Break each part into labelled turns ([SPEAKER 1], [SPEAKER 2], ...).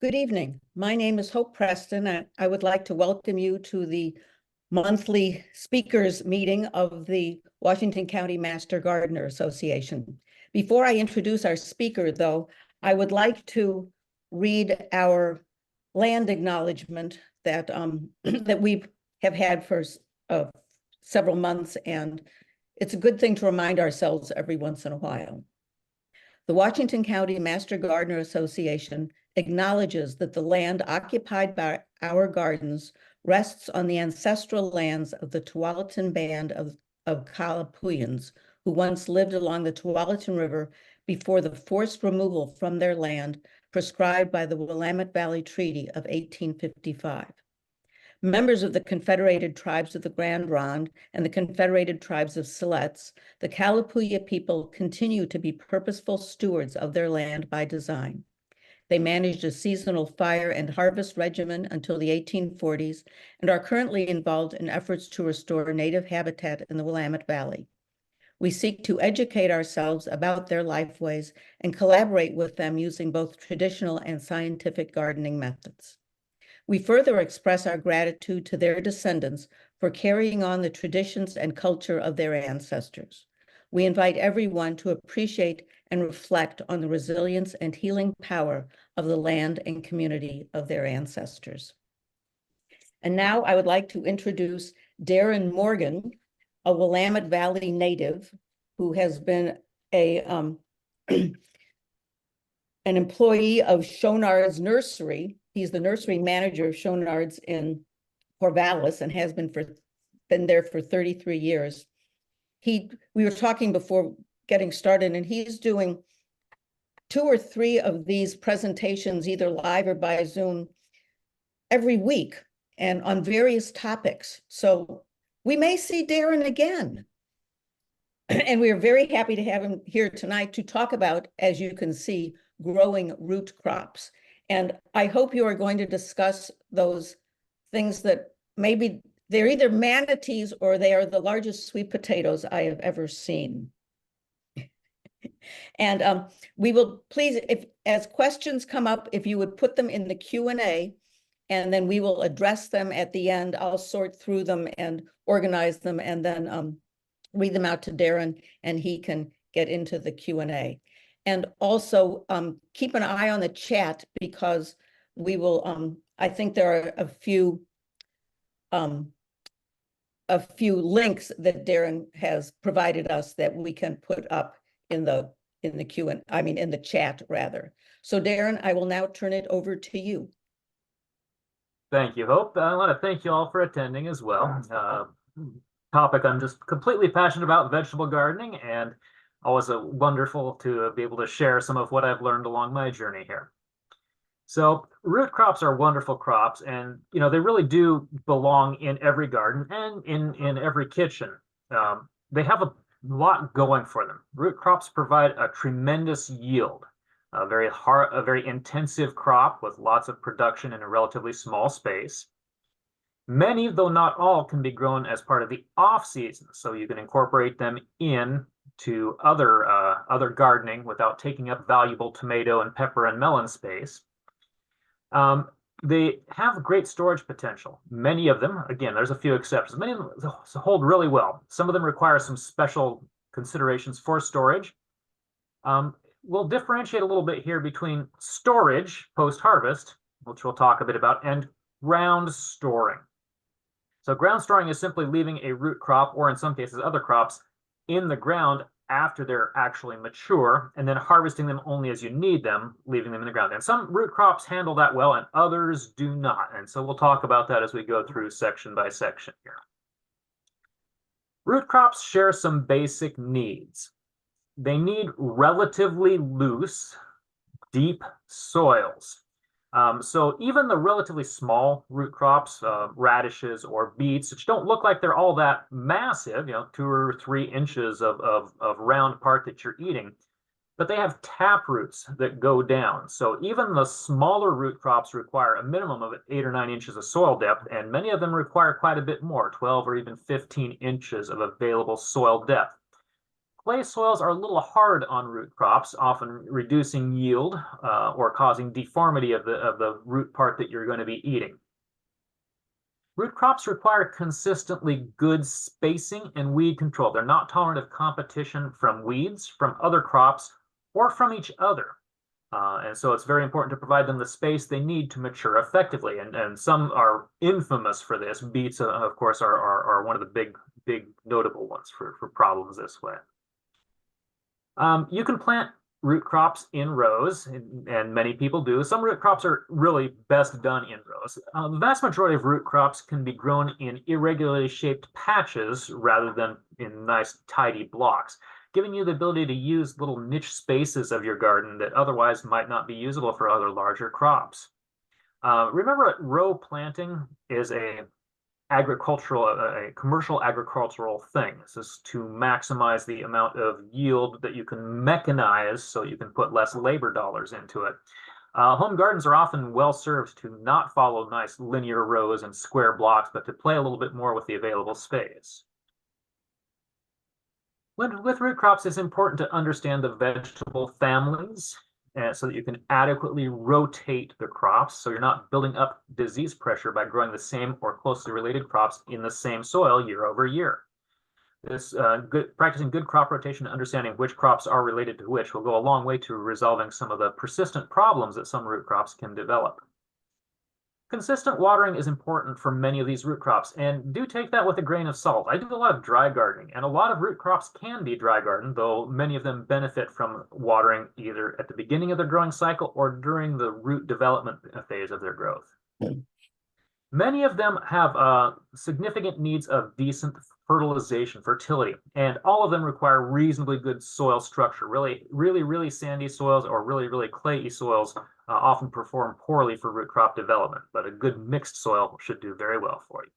[SPEAKER 1] Good evening. My name is Hope Preston. I would like to welcome you to the monthly speakers meeting of the Washington County Master Gardener Association. Before I introduce our speaker, though, I would like to read our land acknowledgement that, that we have had for several months, and it's a good thing to remind ourselves every once in a while. The Washington County Master Gardener Association acknowledges that the land occupied by our gardens rests on the ancestral lands of the Tualatin band of Kalapuians, who once lived along the Tualatin River before the forced removal from their land prescribed by the Willamette Valley Treaty of 1855. Members of the Confederated Tribes of the Grand Ronde and the Confederated Tribes of Siletz, the Kalapuya people continue to be purposeful stewards of their land by design. They managed a seasonal fire and harvest regimen until the 1840s and are currently involved in efforts to restore native habitat in the Willamette Valley. We seek to educate ourselves about their lifeways and collaborate with them using both traditional and scientific gardening methods. We further express our gratitude to their descendants for carrying on the traditions and culture of their ancestors. We invite everyone to appreciate and reflect on the resilience and healing power of the land and community of their ancestors. And now I would like to introduce Darren Morgan, a Willamette Valley native who has been an employee of Shonnards Nursery. He's the nursery manager of Shonnards in Corvallis and has been there for 33 years. We were talking before getting started, and he's doing 2 or 3 of these presentations, either live or by Zoom, every week and on various topics. So we may see Darren again. And we are very happy to have him here tonight to talk about, as you can see, growing root crops. And I hope you are going to discuss those things that maybe they're either manatees or they are the largest sweet potatoes I have ever seen. And we will please, if as questions come up, if you would put them in the Q&A, and then we will address them at the end. I'll sort through them and organize them and then read them out to Darren, and he can get into the Q&A. And also keep an eye on the chat, because we will, I think there are a few links that Darren has provided us that we can put up in the in the chat rather. So Darren, I will now turn it over to you.
[SPEAKER 2] Thank you, Hope. I want to thank you all for attending as well. Topic I'm just completely passionate about, vegetable gardening, and always wonderful to be able to share some of what I've learned along my journey here. So root crops are wonderful crops, and they really do belong in every garden and in every kitchen. They have a lot going for them. Root crops provide a tremendous yield, a very intensive crop with lots of production in a relatively small space. Many, though not all, can be grown as part of the off season, so you can incorporate them into other gardening without taking up valuable tomato and pepper and melon space. They have great storage potential. Many of them, again, there's a few exceptions, many of them hold really well. Some of them require some special considerations for storage. We'll differentiate a little bit here between storage post-harvest, which we'll talk a bit about, and ground storing. So ground storing is simply leaving a root crop, or in some cases other crops, in the ground after they're actually mature, and then harvesting them only as you need them, leaving them in the ground. And some root crops handle that well and others do not. And so we'll talk about that as we go through section by section here. Root crops share some basic needs. They need relatively loose, deep soils. So even the relatively small root crops, radishes or beets, which don't look like they're all that massive, 2 or 3 inches of round part that you're eating, but they have tap roots that go down. So even the smaller root crops require a minimum of 8 or 9 inches of soil depth, and many of them require quite a bit more, 12 or even 15 inches of available soil depth. Clay soils are a little hard on root crops, often reducing yield or causing deformity of the root part that you're going to be eating. Root crops require consistently good spacing and weed control. They're not tolerant of competition from weeds, from other crops, or from each other. And so it's very important to provide them the space they need to mature effectively. And some are infamous for this. Beets, of course, are one of the big notable ones for problems this way. You can plant root crops in rows, and many people do. Some root crops are really best done in rows. The vast majority of root crops can be grown in irregularly shaped patches rather than in nice, tidy blocks, giving you the ability to use little niche spaces of your garden that otherwise might not be usable for other larger crops. Remember that row planting is a commercial agricultural thing. This is to maximize the amount of yield that you can mechanize so you can put less labor dollars into it. Home gardens are often well served to not follow nice linear rows and square blocks, but to play a little bit more with the available space. With root crops, it's important to understand the vegetable families so that you can adequately rotate the crops so you're not building up disease pressure by growing the same or closely related crops in the same soil year over year. Practicing good crop rotation and understanding which crops are related to which will go a long way to resolving some of the persistent problems that some root crops can develop. Consistent watering is important for many of these root crops, and do take that with a grain of salt. I do a lot of dry gardening, and a lot of root crops can be dry gardened, though many of them benefit from watering either at the beginning of their growing cycle or during the root development phase of their growth. Many of them have significant needs of decent fertilization, fertility, and all of them require reasonably good soil structure. Really sandy soils or really clayey soils often perform poorly for root crop development, but a good mixed soil should do very well for you.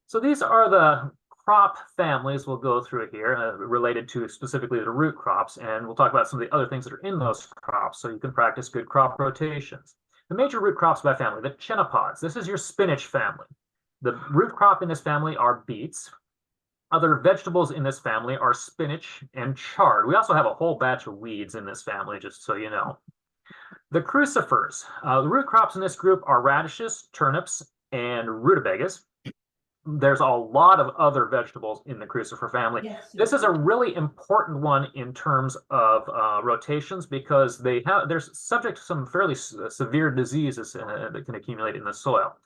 [SPEAKER 2] So these are the crop families we'll go through here related to specifically the root crops, and we'll talk about some of the other things that are in those crops so you can practice good crop rotations. The major root crops by family, the chenopod's. This is your spinach family. The root crop in this family are beets. Other vegetables in this family are spinach and chard. We also have a whole batch of weeds in this family, just so you know. The crucifers. The root crops in this group are radishes, turnips, and rutabagas. There's a lot of other vegetables in the crucifer family. Yes. This is a really important one in terms of rotations because they're subject to some fairly severe diseases that can accumulate in the soil.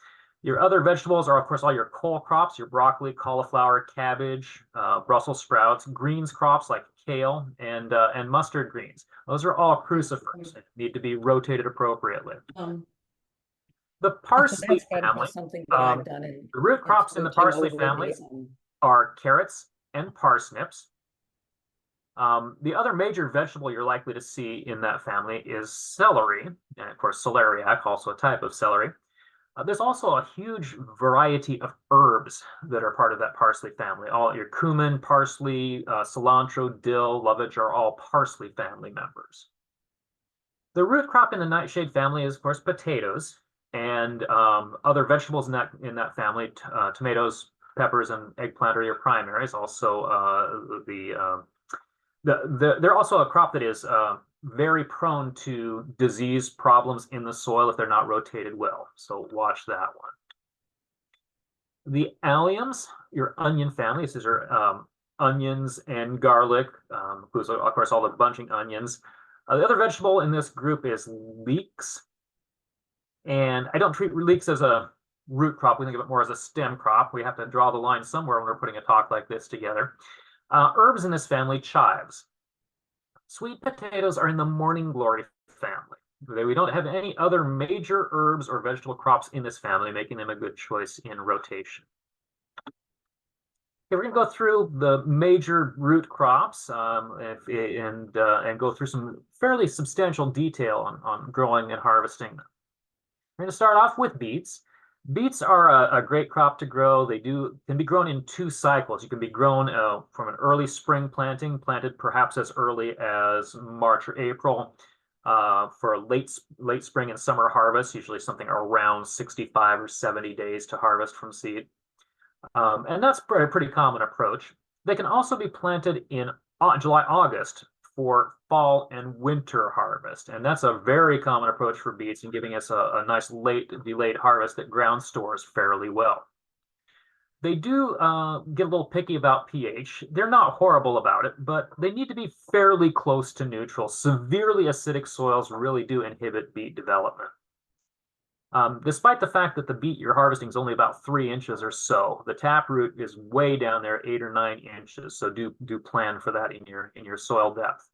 [SPEAKER 2] Your other vegetables are, of course, all your cole crops, your broccoli, cauliflower, cabbage, Brussels sprouts, greens crops like kale and mustard greens. Those are all crucifers and need to be rotated appropriately. The parsley family, the root crops in the parsley family are carrots and parsnips. The other major vegetable you're likely to see in that family is celery, and of course celeriac, also a type of celery. There's also a huge variety of herbs that are part of that parsley family. All your cumin, parsley, cilantro, dill, lovage are all parsley family members. The root crop in the nightshade family is, of course, potatoes. And other vegetables in that family, tomatoes, peppers, and eggplant are your primaries. Also, they're also a crop that is very prone to disease problems in the soil if they're not rotated well. So watch that one. The alliums, your onion family. These are onions and garlic, of course, all the bunching onions. The other vegetable in this group is leeks. And I don't treat leeks as a root crop. We think of it more as a stem crop. We have to draw the line somewhere when we're putting a talk like this together. Herbs in this family, chives. Sweet potatoes are in the morning glory family. We don't have any other major herbs or vegetable crops in this family, making them a good choice in rotation. Okay, we're going to go through the major root crops and go through some fairly substantial detail on growing and harvesting them. We're going to start off with beets. Beets are a great crop to grow. They can be grown in 2 cycles. You can be grown from an early spring planting, planted perhaps as early as March or April for a late spring and summer harvest, usually something around 65 or 70 days to harvest from seed. And that's a pretty common approach. They can also be planted in July, August for fall and winter harvest. And that's a very common approach for beets and giving us a nice late delayed harvest that ground stores fairly well. They do get a little picky about pH. They're not horrible about it, but they need to be fairly close to neutral. Severely acidic soils really do inhibit beet development. Despite the fact that the beet you're harvesting is only about 3 inches or so, the taproot is way down there, 8 or 9 inches. So do plan for that in your soil depth.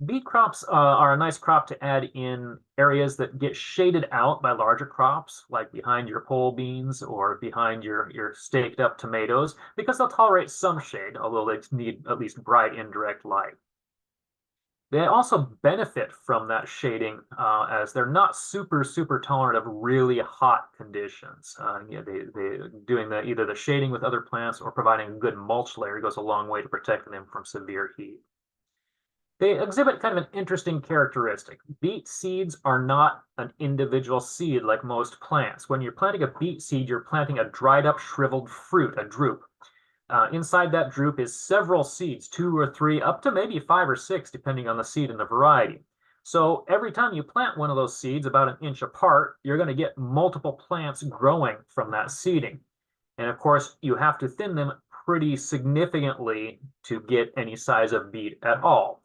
[SPEAKER 2] Beet crops are a nice crop to add in areas that get shaded out by larger crops, like behind your pole beans or behind your staked up tomatoes, because they'll tolerate some shade, although they need at least bright indirect light. They also benefit from that shading as they're not super tolerant of really hot conditions. They doing either the shading with other plants or providing a good mulch layer goes a long way to protecting them from severe heat. They exhibit kind of an interesting characteristic. Beet seeds are not an individual seed like most plants. When you're planting a beet seed, you're planting a dried up, shriveled fruit, a drupe. Inside that drupe is several seeds, 2 or 3, up to maybe 5 or 6, depending on the seed and the variety. So every time you plant one of those seeds about 1 inch apart, you're going to get multiple plants growing from that seeding. And of course, you have to thin them pretty significantly to get any size of beet at all.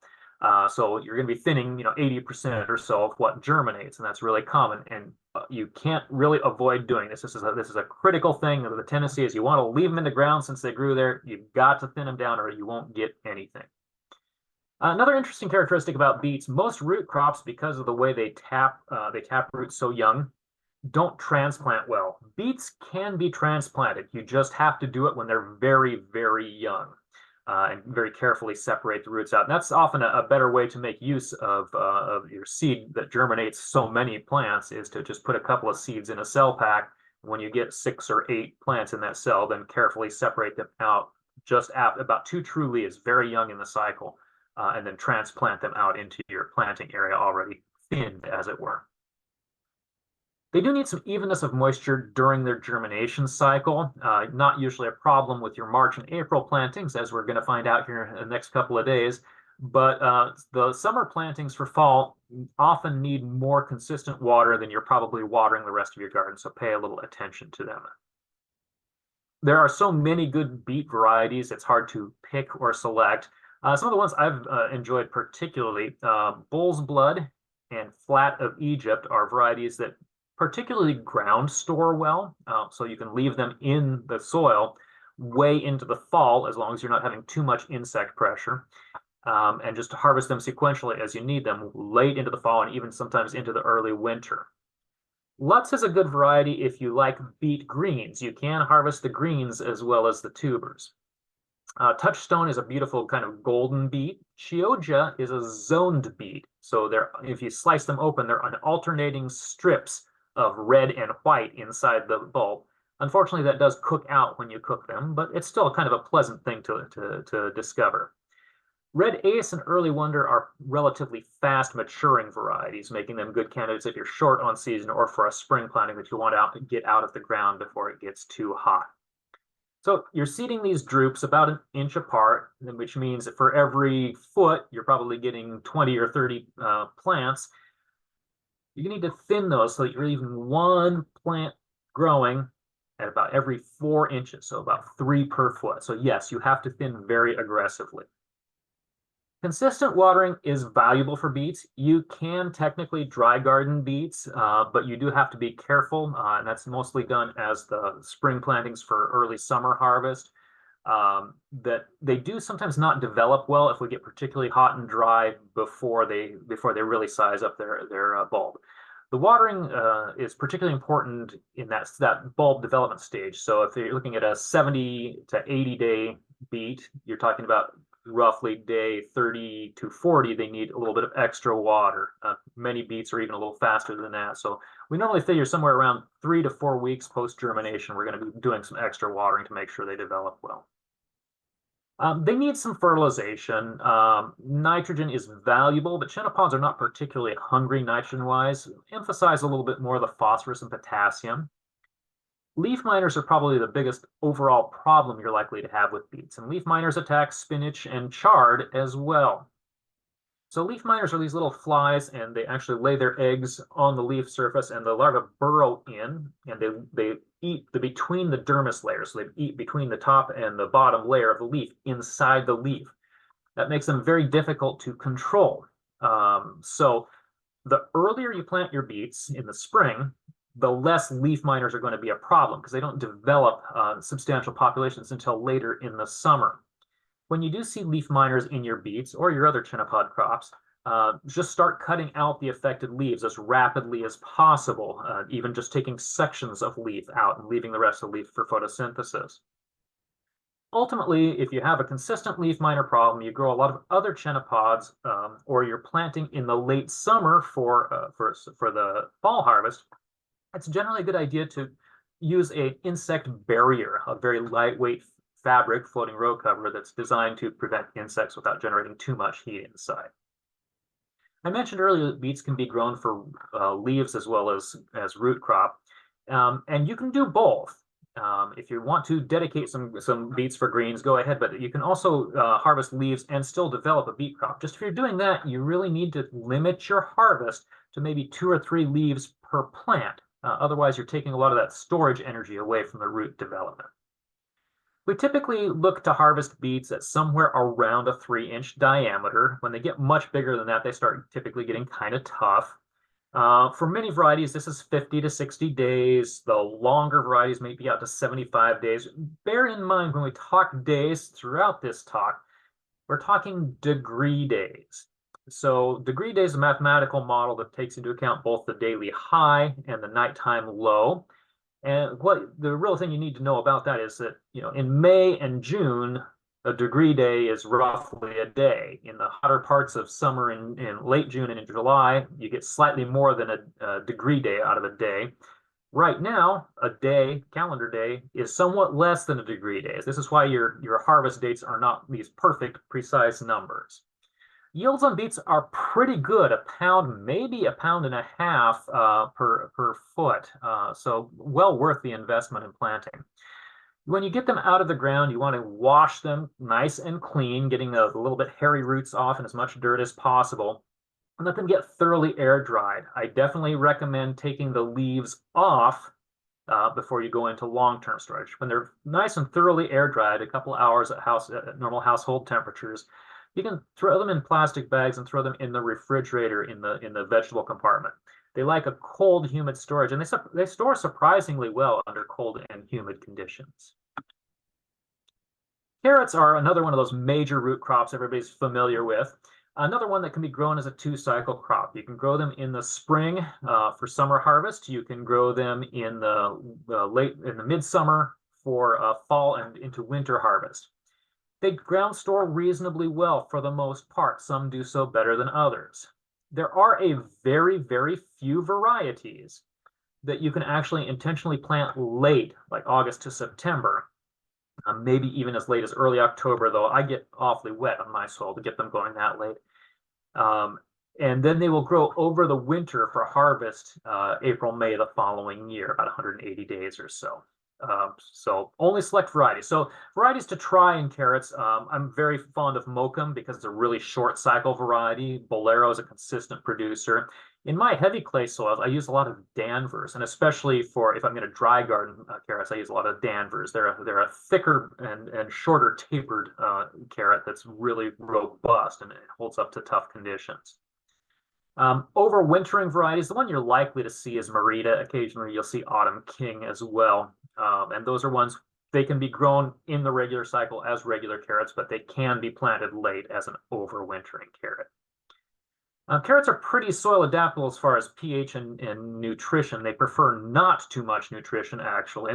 [SPEAKER 2] So you're going to be thinning, 80% or so of what germinates, and that's really common. And you can't really avoid doing this. This is a critical thing. The tendency is you want to leave them in the ground since they grew there. You've got to thin them down, or you won't get anything. Another interesting characteristic about beets: most root crops, because of the way they tap root so young, don't transplant well. Beets can be transplanted. You just have to do it when they're very young. And very carefully separate the roots out. And that's often a better way to make use of your seed that germinates so many plants, is to just put a couple of seeds in a cell pack. When you get 6 or 8 plants in that cell, then carefully separate them out just after about 2 true leaves, very young in the cycle, and then transplant them out into your planting area already thinned, as it were. They do need some evenness of moisture during their germination cycle. Not usually a problem with your March and April plantings, as we're going to find out here in the next couple of days. But the summer plantings for fall often need more consistent water than you're probably watering the rest of your garden, so pay a little attention to them. There are so many good beet varieties, it's hard to pick or select. Some of the ones I've enjoyed particularly, Bull's Blood and Flat of Egypt, are varieties that particularly ground store well, so you can leave them in the soil way into the fall as long as you're not having too much insect pressure, and just to harvest them sequentially as you need them late into the fall and even sometimes into the early winter. Lutz is a good variety if you like beet greens. You can harvest the greens as well as the tubers. Touchstone is a beautiful kind of golden beet. Chioggia is a zoned beet, so if you slice them open, they're on alternating strips of red and white inside the bulb. Unfortunately, that does cook out when you cook them, but it's still kind of a pleasant thing to discover. Red Ace and Early Wonder are relatively fast maturing varieties, making them good candidates if you're short on season or for a spring planting that you want to get out of the ground before it gets too hot. So you're seeding these drupes about 1 inch apart, which means that for every foot, you're probably getting 20 or 30 plants. You need to thin those so that you're leaving 1 plant growing at about every 4 inches, so about 3 per foot. So yes, you have to thin very aggressively. Consistent watering is valuable for beets. You can technically dry garden beets, but you do have to be careful, and that's mostly done as the spring plantings for early summer harvest. That they do sometimes not develop well if we get particularly hot and dry before they really size up their bulb. The watering is particularly important in that bulb development stage. So if you're looking at a 70 to 80 day beet, you're talking about roughly day 30 to 40, they need a little bit of extra water. Many beets are even a little faster than that. So we normally figure somewhere around 3 to 4 weeks post-germination, we're going to be doing some extra watering to make sure they develop well. They need some fertilization. Nitrogen is valuable, but chenopons are not particularly hungry nitrogen-wise. Emphasize a little bit more of the phosphorus and potassium. leaf miners are probably the biggest overall problem you're likely to have with beets, and leaf miners attack spinach and chard as well. So leaf miners are these little flies, and they actually lay their eggs on the leaf surface, and the larvae burrow in, and they eat between the dermis layers. So they eat between the top and the bottom layer of the leaf inside the leaf. That makes them very difficult to control. So the earlier you plant your beets in the spring, the less leaf miners are going to be a problem because they don't develop substantial populations until later in the summer. When you do see leaf miners in your beets or your other chenopod crops, just start cutting out the affected leaves as rapidly as possible, even just taking sections of leaf out and leaving the rest of the leaf for photosynthesis. Ultimately, if you have a consistent leaf miner problem, you grow a lot of other chenopods, or you're planting in the late summer for the fall harvest, it's generally a good idea to use an insect barrier, a very lightweight fabric floating row cover that's designed to prevent insects without generating too much heat inside. I mentioned earlier that beets can be grown for leaves as well as root crop, and you can do both. If you want to dedicate some beets for greens, go ahead, but you can also harvest leaves and still develop a beet crop. Just if you're doing that, you really need to limit your harvest to maybe 2 or 3 leaves per plant. Otherwise, you're taking a lot of that storage energy away from the root development. We typically look to harvest beets at somewhere around a 3-inch diameter. When they get much bigger than that, they start typically getting kind of tough. For many varieties, this is 50 to 60 days. The longer varieties may be out to 75 days. Bear in mind, when we talk days throughout this talk, we're talking degree days. So degree days is a mathematical model that takes into account both the daily high and the nighttime low. And what the real thing you need to know about that is that, in May and June, a degree day is roughly a day. In the hotter parts of summer in late June and in July, you get slightly more than a degree day out of a day. Right now, a day, calendar day, is somewhat less than a degree day. This is why your harvest dates are not these perfect, precise numbers. Yields on beets are pretty good, a pound, maybe a pound and a half per foot. So well worth the investment in planting. When you get them out of the ground, you want to wash them nice and clean, getting the little bit hairy roots off and as much dirt as possible, and let them get thoroughly air dried. I definitely recommend taking the leaves off before you go into long-term storage. When they're nice and thoroughly air dried, a couple hours at normal household temperatures, you can throw them in plastic bags and throw them in the refrigerator in the vegetable compartment. They like a cold, humid storage, and they store surprisingly well under cold and humid conditions. Carrots are another one of those major root crops everybody's familiar with. Another one that can be grown as a 2-cycle crop. You can grow them in the spring for summer harvest. You can grow them in the midsummer for fall and into winter harvest. They ground store reasonably well for the most part. Some do so better than others. There are a very, very few varieties that you can actually intentionally plant late, like August to September, maybe even as late as early October, though I get awfully wet on my soil to get them going that late. And then they will grow over the winter for harvest, April, May the following year, about 180 days or so. So only select varieties. So varieties to try in carrots, I'm very fond of Mokum because it's a really short cycle variety. Bolero is a consistent producer. In my heavy clay soils, I use a lot of Danvers, and especially for if I'm going to dry garden carrots, I use a lot of Danvers. They're a thicker and shorter tapered carrot that's really robust and it holds up to tough conditions. Overwintering varieties, the one you're likely to see is Merida. Occasionally you'll see Autumn King as well. And those are ones, they can be grown in the regular cycle as regular carrots, but they can be planted late as an overwintering carrot. Carrots are pretty soil adaptable as far as pH and nutrition. They prefer not too much nutrition, actually,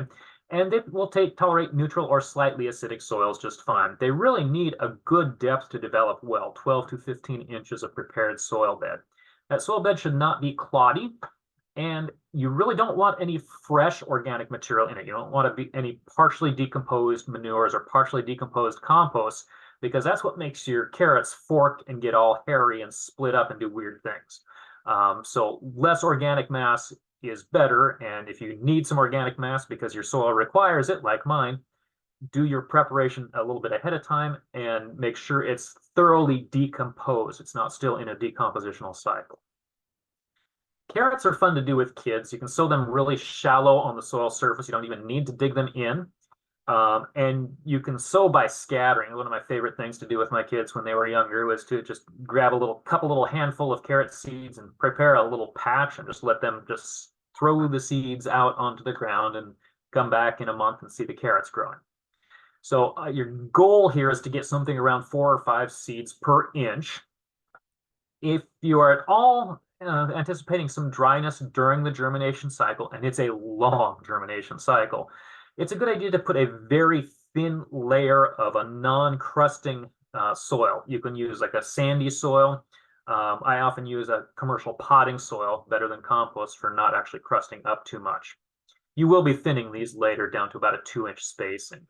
[SPEAKER 2] and they will tolerate neutral or slightly acidic soils just fine. They really need a good depth to develop well, 12 to 15 inches of prepared soil bed. That soil bed should not be cloddy, and you really don't want any fresh organic material in it. You don't want to be any partially decomposed manures or partially decomposed compost, because that's what makes your carrots fork and get all hairy and split up and do weird things. So less organic mass is better. And if you need some organic mass because your soil requires it, like mine, do your preparation a little bit ahead of time and make sure it's thoroughly decomposed. It's not still in a decompositional cycle. Carrots are fun to do with kids. You can sow them really shallow on the soil surface. You don't even need to dig them in. And you can sow by scattering. One of my favorite things to do with my kids when they were younger was to just grab a little handful of carrot seeds and prepare a little patch and just let them just throw the seeds out onto the ground and come back in a month and see the carrots growing. So your goal here is to get something around 4 or 5 seeds per inch. If you are at all anticipating some dryness during the germination cycle, and it's a long germination cycle, it's a good idea to put a very thin layer of a non-crusting soil. You can use like a sandy soil. I often use a commercial potting soil, better than compost, for not actually crusting up too much. You will be thinning these later down to about a 2-inch spacing.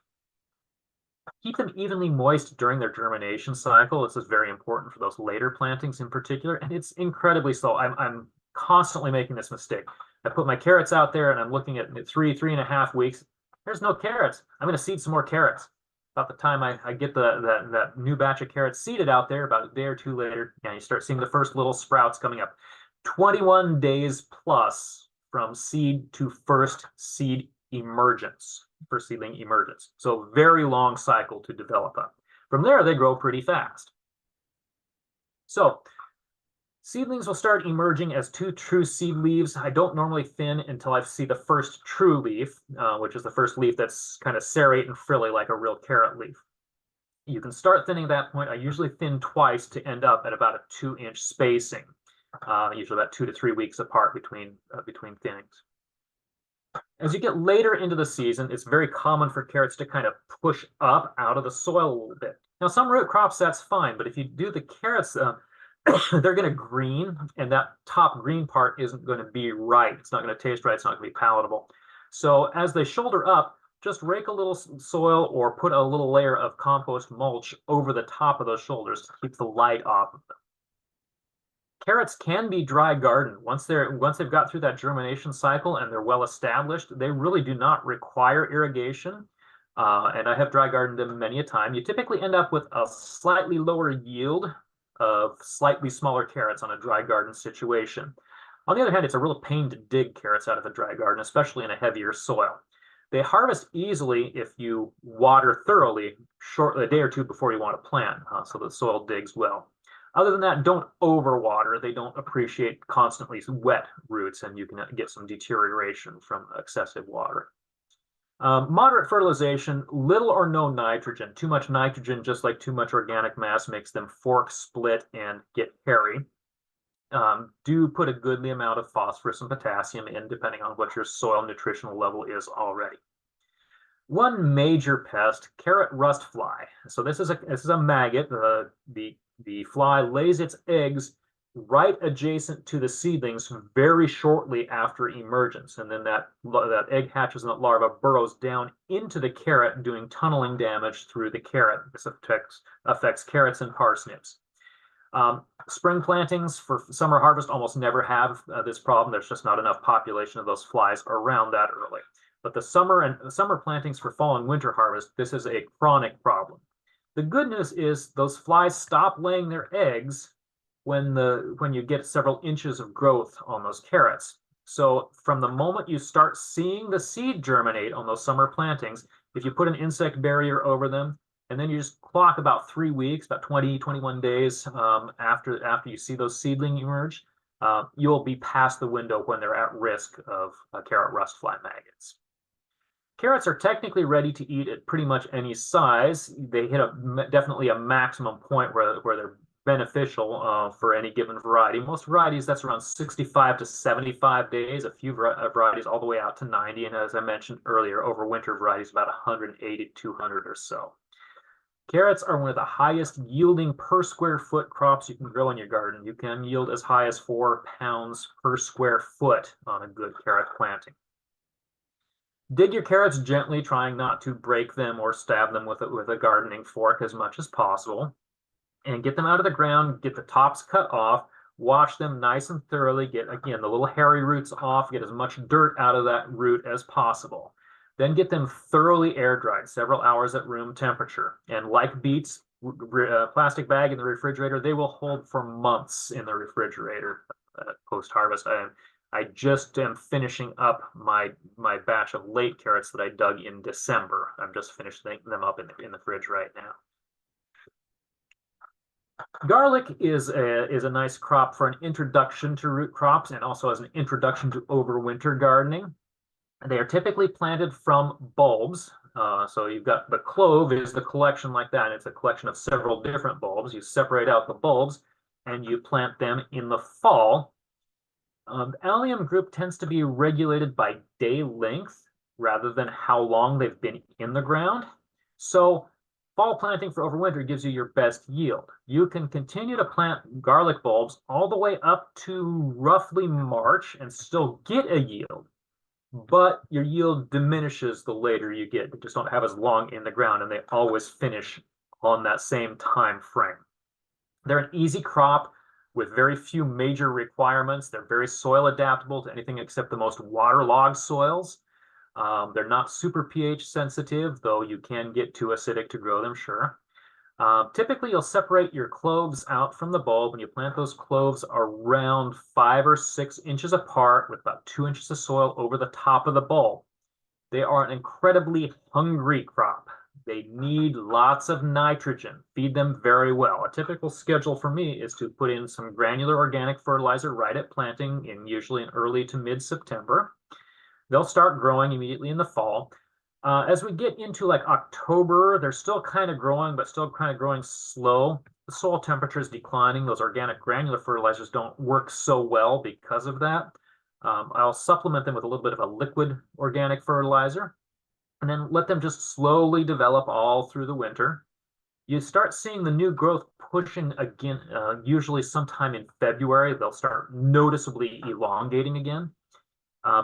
[SPEAKER 2] Keep them evenly moist during their germination cycle. This is very important for those later plantings in particular, and it's incredibly slow. I'm constantly making this mistake. I put my carrots out there and I'm looking at 3.5 weeks. There's no carrots. I'm going to seed some more carrots. About the time I get that new batch of carrots seeded out there, about a day or 2 later, and you start seeing the first little sprouts coming up. 21 days plus from seed to first seed emergence, for seedling emergence. So very long cycle to develop up. From there, they grow pretty fast. So seedlings will start emerging as 2 true seed leaves. I don't normally thin until I see the first true leaf, which is the first leaf that's kind of serrate and frilly like a real carrot leaf. You can start thinning at that point. I usually thin twice to end up at about a 2-inch spacing, usually about 2 to 3 weeks apart between thinnings. As you get later into the season, it's very common for carrots to kind of push up out of the soil a little bit. Now, some root crops, that's fine, but if you do the carrots, they're going to green, and that top green part isn't going to be right. It's not going to taste right. It's not going to be palatable. So as they shoulder up, just rake a little soil or put a little layer of compost mulch over the top of those shoulders to keep the light off of them. Carrots can be dry garden. Once they've got through that germination cycle and they're well established, they really do not require irrigation. And I have dry gardened them many a time. You typically end up with a slightly lower yield of slightly smaller carrots on a dry garden situation. On the other hand, it's a real pain to dig carrots out of a dry garden, especially in a heavier soil. They harvest easily if you water thoroughly a day or 2 before you want to plant, so the soil digs well. Other than that, don't overwater. They don't appreciate constantly wet roots, and you can get some deterioration from excessive water. Moderate fertilization, little or no nitrogen. Too much nitrogen, just like too much organic mass, makes them fork, split, and get hairy. Do put a goodly amount of phosphorus and potassium in, depending on what your soil nutritional level is already. One major pest, carrot rust fly. So this is a maggot. The fly lays its eggs right adjacent to the seedlings very shortly after emergence, and then that egg hatches and that larva burrows down into the carrot, doing tunneling damage through the carrot. This affects carrots and parsnips. Spring plantings for summer harvest almost never have this problem. There's just not enough population of those flies around that early. But the summer plantings for fall and winter harvest, this is a chronic problem. The good news is those flies stop laying their eggs when you get several inches of growth on those carrots. So from the moment you start seeing the seed germinate on those summer plantings, if you put an insect barrier over them, and then you just clock about 3 weeks, about 20, 21 days after you see those seedlings emerge, you'll be past the window when they're at risk of carrot rust fly maggots. Carrots are technically ready to eat at pretty much any size. They hit definitely a maximum point where they're beneficial for any given variety. Most varieties, that's around 65 to 75 days. A few varieties all the way out to 90. And as I mentioned earlier, overwinter varieties about 180 to 200 or so. Carrots are one of the highest yielding per square foot crops you can grow in your garden. You can yield as high as 4 pounds per square foot on a good carrot planting. Dig your carrots gently, trying not to break them or stab them with a gardening fork as much as possible. And get them out of the ground, get the tops cut off, Wash them nice and thoroughly, get, again, the little hairy roots off, get as much dirt out of that root as possible. Then get them thoroughly air dried, several hours at room temperature. And like beets, plastic bag in the refrigerator, they will hold for months in the refrigerator post-harvest. I just am finishing up my batch of late carrots that I dug in December. I'm just finishing them up in the fridge right now. Garlic is a nice crop for an introduction to root crops and also as an introduction to overwinter gardening. They are typically planted from bulbs. So you've got the clove is the collection like that. It's a collection of several different bulbs. You separate out the bulbs and you plant them in the fall. Allium group tends to be regulated by day length rather than how long they've been in the ground. So fall planting for overwinter gives you your best yield. You can continue to plant garlic bulbs all the way up to roughly March and still get a yield, but your yield diminishes the later you get. You just don't have as long in the ground, and they always finish on that same time frame. They're an easy crop with very few major requirements. They're very soil adaptable to anything except the most waterlogged soils. They're not super pH sensitive, though you can get too acidic to grow them, sure. Typically, you'll separate your cloves out from the bulb, and you plant those cloves around 5 or 6 inches apart with about 2 inches of soil over the top of the bulb. They are an incredibly hungry crop. They need lots of nitrogen. Feed them very well. A typical schedule for me is to put in some granular organic fertilizer right at planting, usually in early to mid-September. They'll start growing immediately in the fall. As we get into like October, they're still kind of growing, but still kind of growing slow. The soil temperature is declining. Those organic granular fertilizers don't work so well because of that. I'll supplement them with a little bit of a liquid organic fertilizer and then let them just slowly develop all through the winter. You start seeing the new growth pushing again, usually sometime in February. They'll start noticeably elongating again.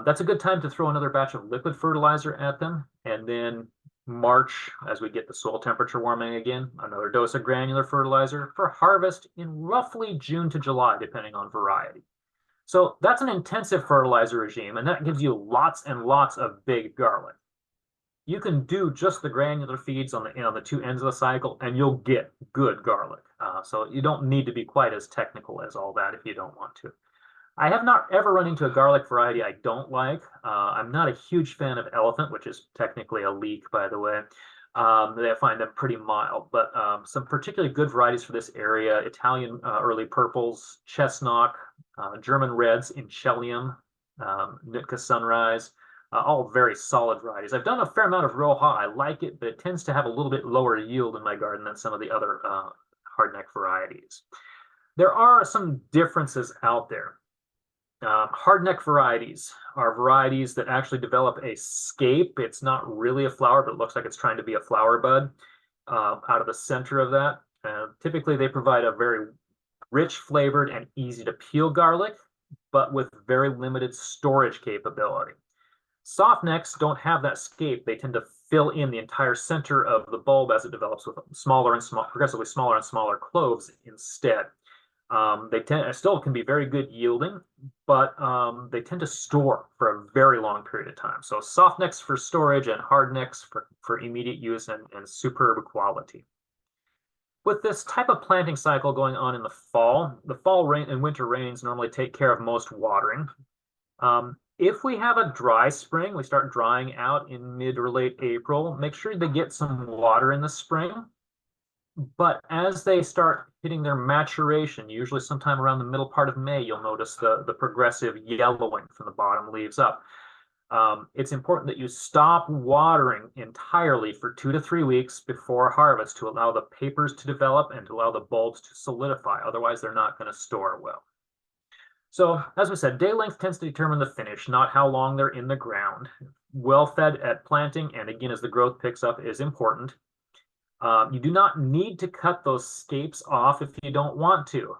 [SPEAKER 2] That's a good time to throw another batch of liquid fertilizer at them. And then March, as we get the soil temperature warming again, another dose of granular fertilizer for harvest in roughly June to July, depending on variety. So that's an intensive fertilizer regime, and that gives you lots and lots of big garlic. You can do just the granular feeds on the two ends of the cycle, and you'll get good garlic. So you don't need to be quite as technical as all that if you don't want to. I have not ever run into a garlic variety I don't like. I'm not a huge fan of elephant, which is technically a leek, by the way. I find them pretty mild, but some particularly good varieties for this area: Italian early purples, chestnut, German reds, Inchellium, Nootka Sunrise, all very solid varieties. I've done a fair amount of Roja. I like it, but it tends to have a little bit lower yield in my garden than some of the other hardneck varieties. There are some differences out there. Hardneck varieties are varieties that actually develop a scape. It's not really a flower, but it looks like it's trying to be a flower bud out of the center of that. Typically, they provide a very rich flavored and easy to peel garlic, but with very limited storage capability. Softnecks don't have that scape. They tend to fill in the entire center of the bulb as it develops with progressively smaller and smaller cloves instead. They still can be very good yielding, but they tend to store for a very long period of time. So softnecks for storage and hardnecks for immediate use and superb quality. With this type of planting cycle going on in the fall rain and winter rains normally take care of most watering. If we have a dry spring, we start drying out in mid or late April, make sure they get some water in the spring. But as they start hitting their maturation, usually sometime around the middle part of May, you'll notice the progressive yellowing from the bottom leaves up. It's important that you stop watering entirely for 2 to 3 weeks before harvest to allow the papers to develop and to allow the bulbs to solidify. Otherwise, they're not going to store well. So, as we said, day length tends to determine the finish, not how long they're in the ground. Well fed at planting, and again, as the growth picks up, is important. You do not need to cut those scapes off if you don't want to.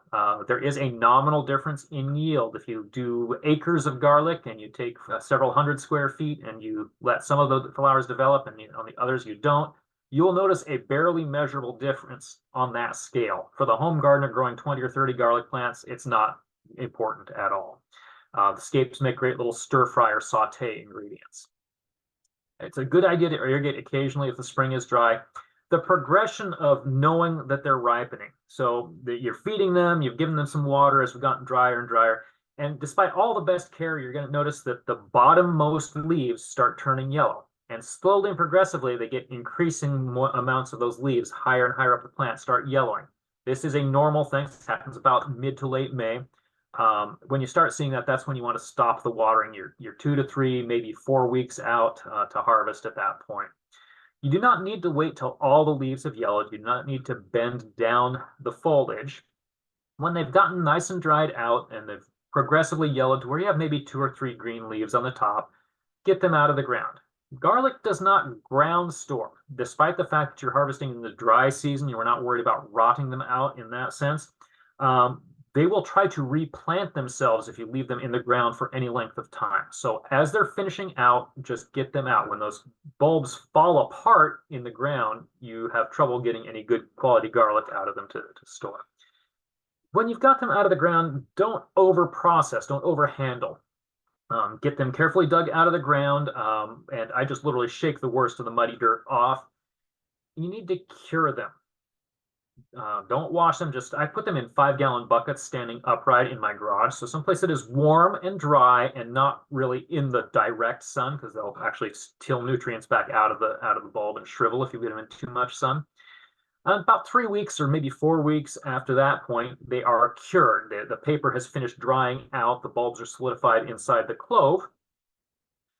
[SPEAKER 2] There is a nominal difference in yield. If you do acres of garlic and you take several hundred square feet and you let some of the flowers develop and on the others you don't, you will notice a barely measurable difference on that scale. For the home gardener growing 20 or 30 garlic plants, it's not important at all. The scapes make great little stir fry or saute ingredients. It's a good idea to irrigate occasionally if the spring is dry. The progression of knowing that they're ripening. So that you're feeding them, you've given them some water as we've gotten drier and drier. And despite all the best care, you're going to notice that the bottommost leaves start turning yellow. And slowly and progressively, they get increasing amounts of those leaves higher and higher up the plant start yellowing. This is a normal thing. This happens about mid to late May. When you start seeing that, that's when you want to stop the watering. You're 2 to 3, maybe 4 weeks out to harvest at that point. You do not need to wait till all the leaves have yellowed. You do not need to bend down the foliage. When they've gotten nice and dried out and they've progressively yellowed to where you have maybe 2 or 3 green leaves on the top, get them out of the ground. Garlic does not ground store. Despite the fact that you're harvesting in the dry season, you are not worried about rotting them out in that sense. They will try to replant themselves if you leave them in the ground for any length of time. So as they're finishing out, just get them out. When those bulbs fall apart in the ground, you have trouble getting any good quality garlic out of them to store. When you've got them out of the ground, don't over-process, don't over-handle. Get them carefully dug out of the ground, and I just literally shake the worst of the muddy dirt off. You need to cure them. Don't wash them. I put them in 5-gallon buckets standing upright in my garage. So someplace that is warm and dry and not really in the direct sun, because they'll actually steal nutrients back out of the bulb and shrivel if you get them in too much sun. About 3 weeks or maybe 4 weeks after that point, they are cured. The paper has finished drying out. The bulbs are solidified inside the clove.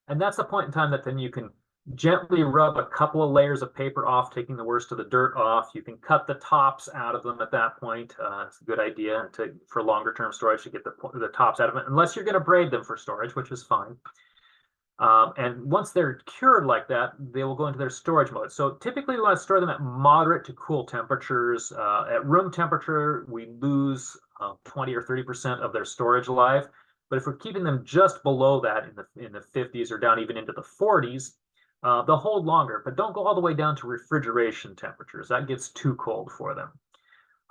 [SPEAKER 2] And that's the point in time that then you can gently rub a couple of layers of paper off, taking the worst of the dirt off. You can cut the tops out of them at that point. It's a good idea for longer term storage to get the tops out of it, unless you're going to braid them for storage, which is fine. And once they're cured like that, they will go into their storage mode. So typically we want to store them at moderate to cool temperatures. At room temperature, we lose 20 or 30% of their storage life. But if we're keeping them just below that in the 50s or down even into the 40s, they'll hold longer, but don't go all the way down to refrigeration temperatures. That gets too cold for them.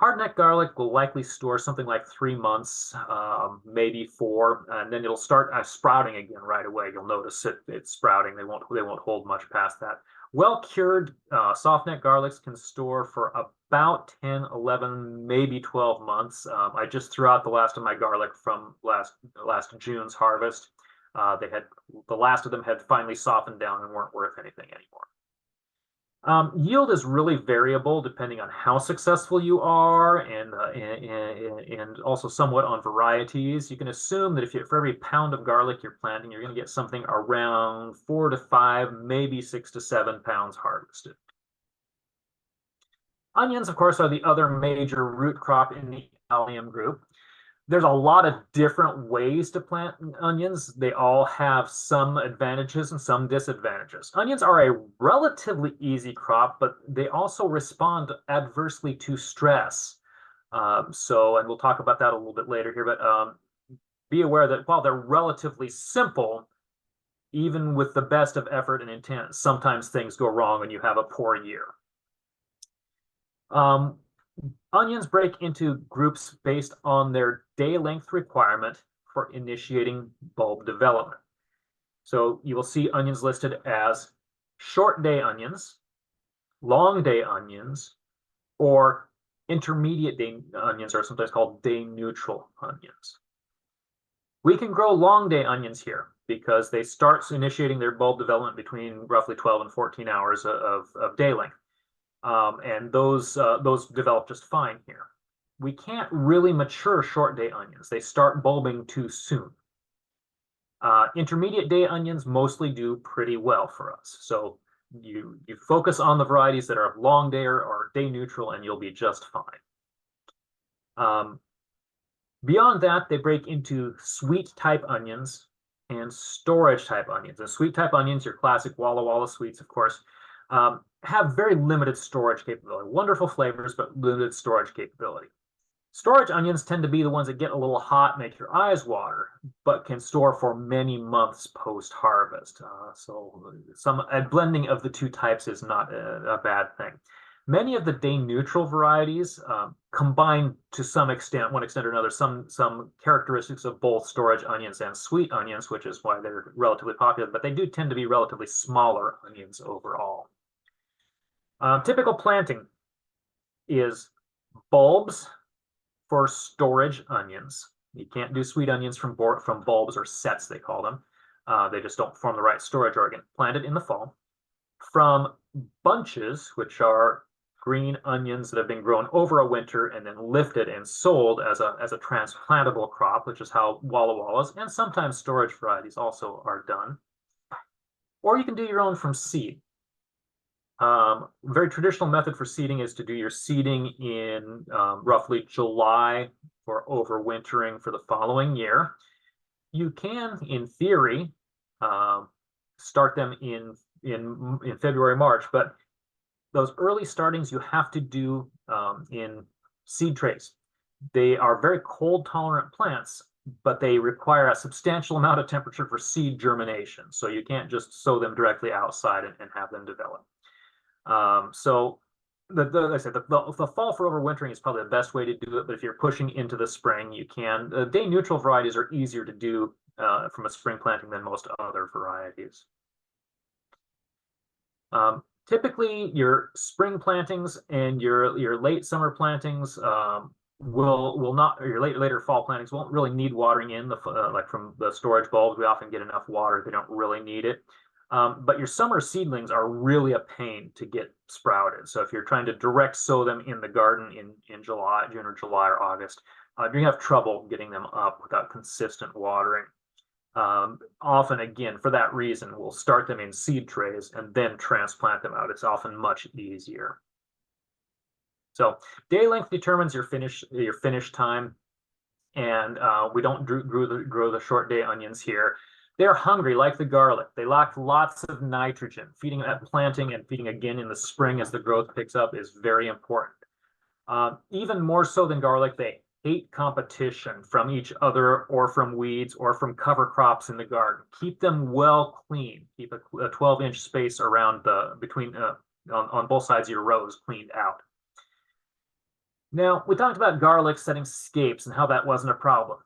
[SPEAKER 2] Hardneck garlic will likely store something like 3 months, maybe 4, and then it'll start sprouting again right away. You'll notice it's sprouting. They won't hold much past that. Well-cured softneck garlics can store for about 10, 11, maybe 12 months. I just threw out the last of my garlic from last June's harvest. The last of them had finally softened down and weren't worth anything anymore. Yield is really variable depending on how successful you are and also somewhat on varieties. You can assume that for every pound of garlic you're planting, you're going to get something around 4 to 5, maybe 6 to 7 pounds harvested. Onions, of course, are the other major root crop in the allium group. There's a lot of different ways to plant onions. They all have some advantages and some disadvantages. Onions are a relatively easy crop, but they also respond adversely to stress. And we'll talk about that a little bit later here, but be aware that while they're relatively simple, even with the best of effort and intent, sometimes things go wrong and you have a poor year. Onions break into groups based on their day length requirement for initiating bulb development. So you will see onions listed as short day onions, long day onions, or intermediate day onions, are sometimes called day neutral onions. We can grow long day onions here because they start initiating their bulb development between roughly 12 and 14 hours of day length. And those develop just fine here. We can't really mature short day onions. They start bulbing too soon. Intermediate day onions mostly do pretty well for us. So you focus on the varieties that are long day or day neutral and you'll be just fine. Beyond that, they break into sweet type onions and storage type onions. And sweet type onions, your classic Walla Walla sweets, of course, have very limited storage capability. Wonderful flavors, but limited storage capability. Storage onions tend to be the ones that get a little hot, make your eyes water, but can store for many months post-harvest. So a blending of the two types is not a bad thing. Many of the day-neutral varieties combine to some extent, one extent or another, some characteristics of both storage onions and sweet onions, which is why they're relatively popular, but they do tend to be relatively smaller onions overall. Typical planting is bulbs for storage onions. You can't do sweet onions from bulbs or sets, they call them. They just don't form the right storage organ. Planted in the fall. From bunches, which are green onions that have been grown over a winter and then lifted and sold as a transplantable crop, which is how Walla Wallas and sometimes storage varieties also are done. Or you can do your own from seed. Very traditional method for seeding is to do your seeding in roughly July for overwintering for the following year. You can, in theory, start them in February, March, but those early startings you have to do in seed trays. They are very cold tolerant plants, but they require a substantial amount of temperature for seed germination. So you can't just sow them directly outside and have them develop. So like I said, the fall for overwintering is probably the best way to do it, but if you're pushing into the spring, you can. Day neutral varieties are easier to do from a spring planting than most other varieties. Typically, your spring plantings and your late summer plantings will not, or your later fall plantings won't really need watering in. Like from the storage bulbs, we often get enough water; they don't really need it. But your summer seedlings are really a pain to get sprouted. So if you're trying to direct sow them in the garden in June or July or August, you're gonna have trouble getting them up without consistent watering. Often, again, for that reason, we'll start them in seed trays and then transplant them out. It's often much easier. So day length determines your finish time, and we don't grow the short day onions here. They're hungry like the garlic. They lack lots of nitrogen. Feeding at planting and feeding again in the spring as the growth picks up is very important. Even more so than garlic, they hate competition from each other or from weeds or from cover crops in the garden. Keep them well clean. Keep a 12-inch space around on both sides of your rows cleaned out. Now, we talked about garlic setting scapes and how that wasn't a problem.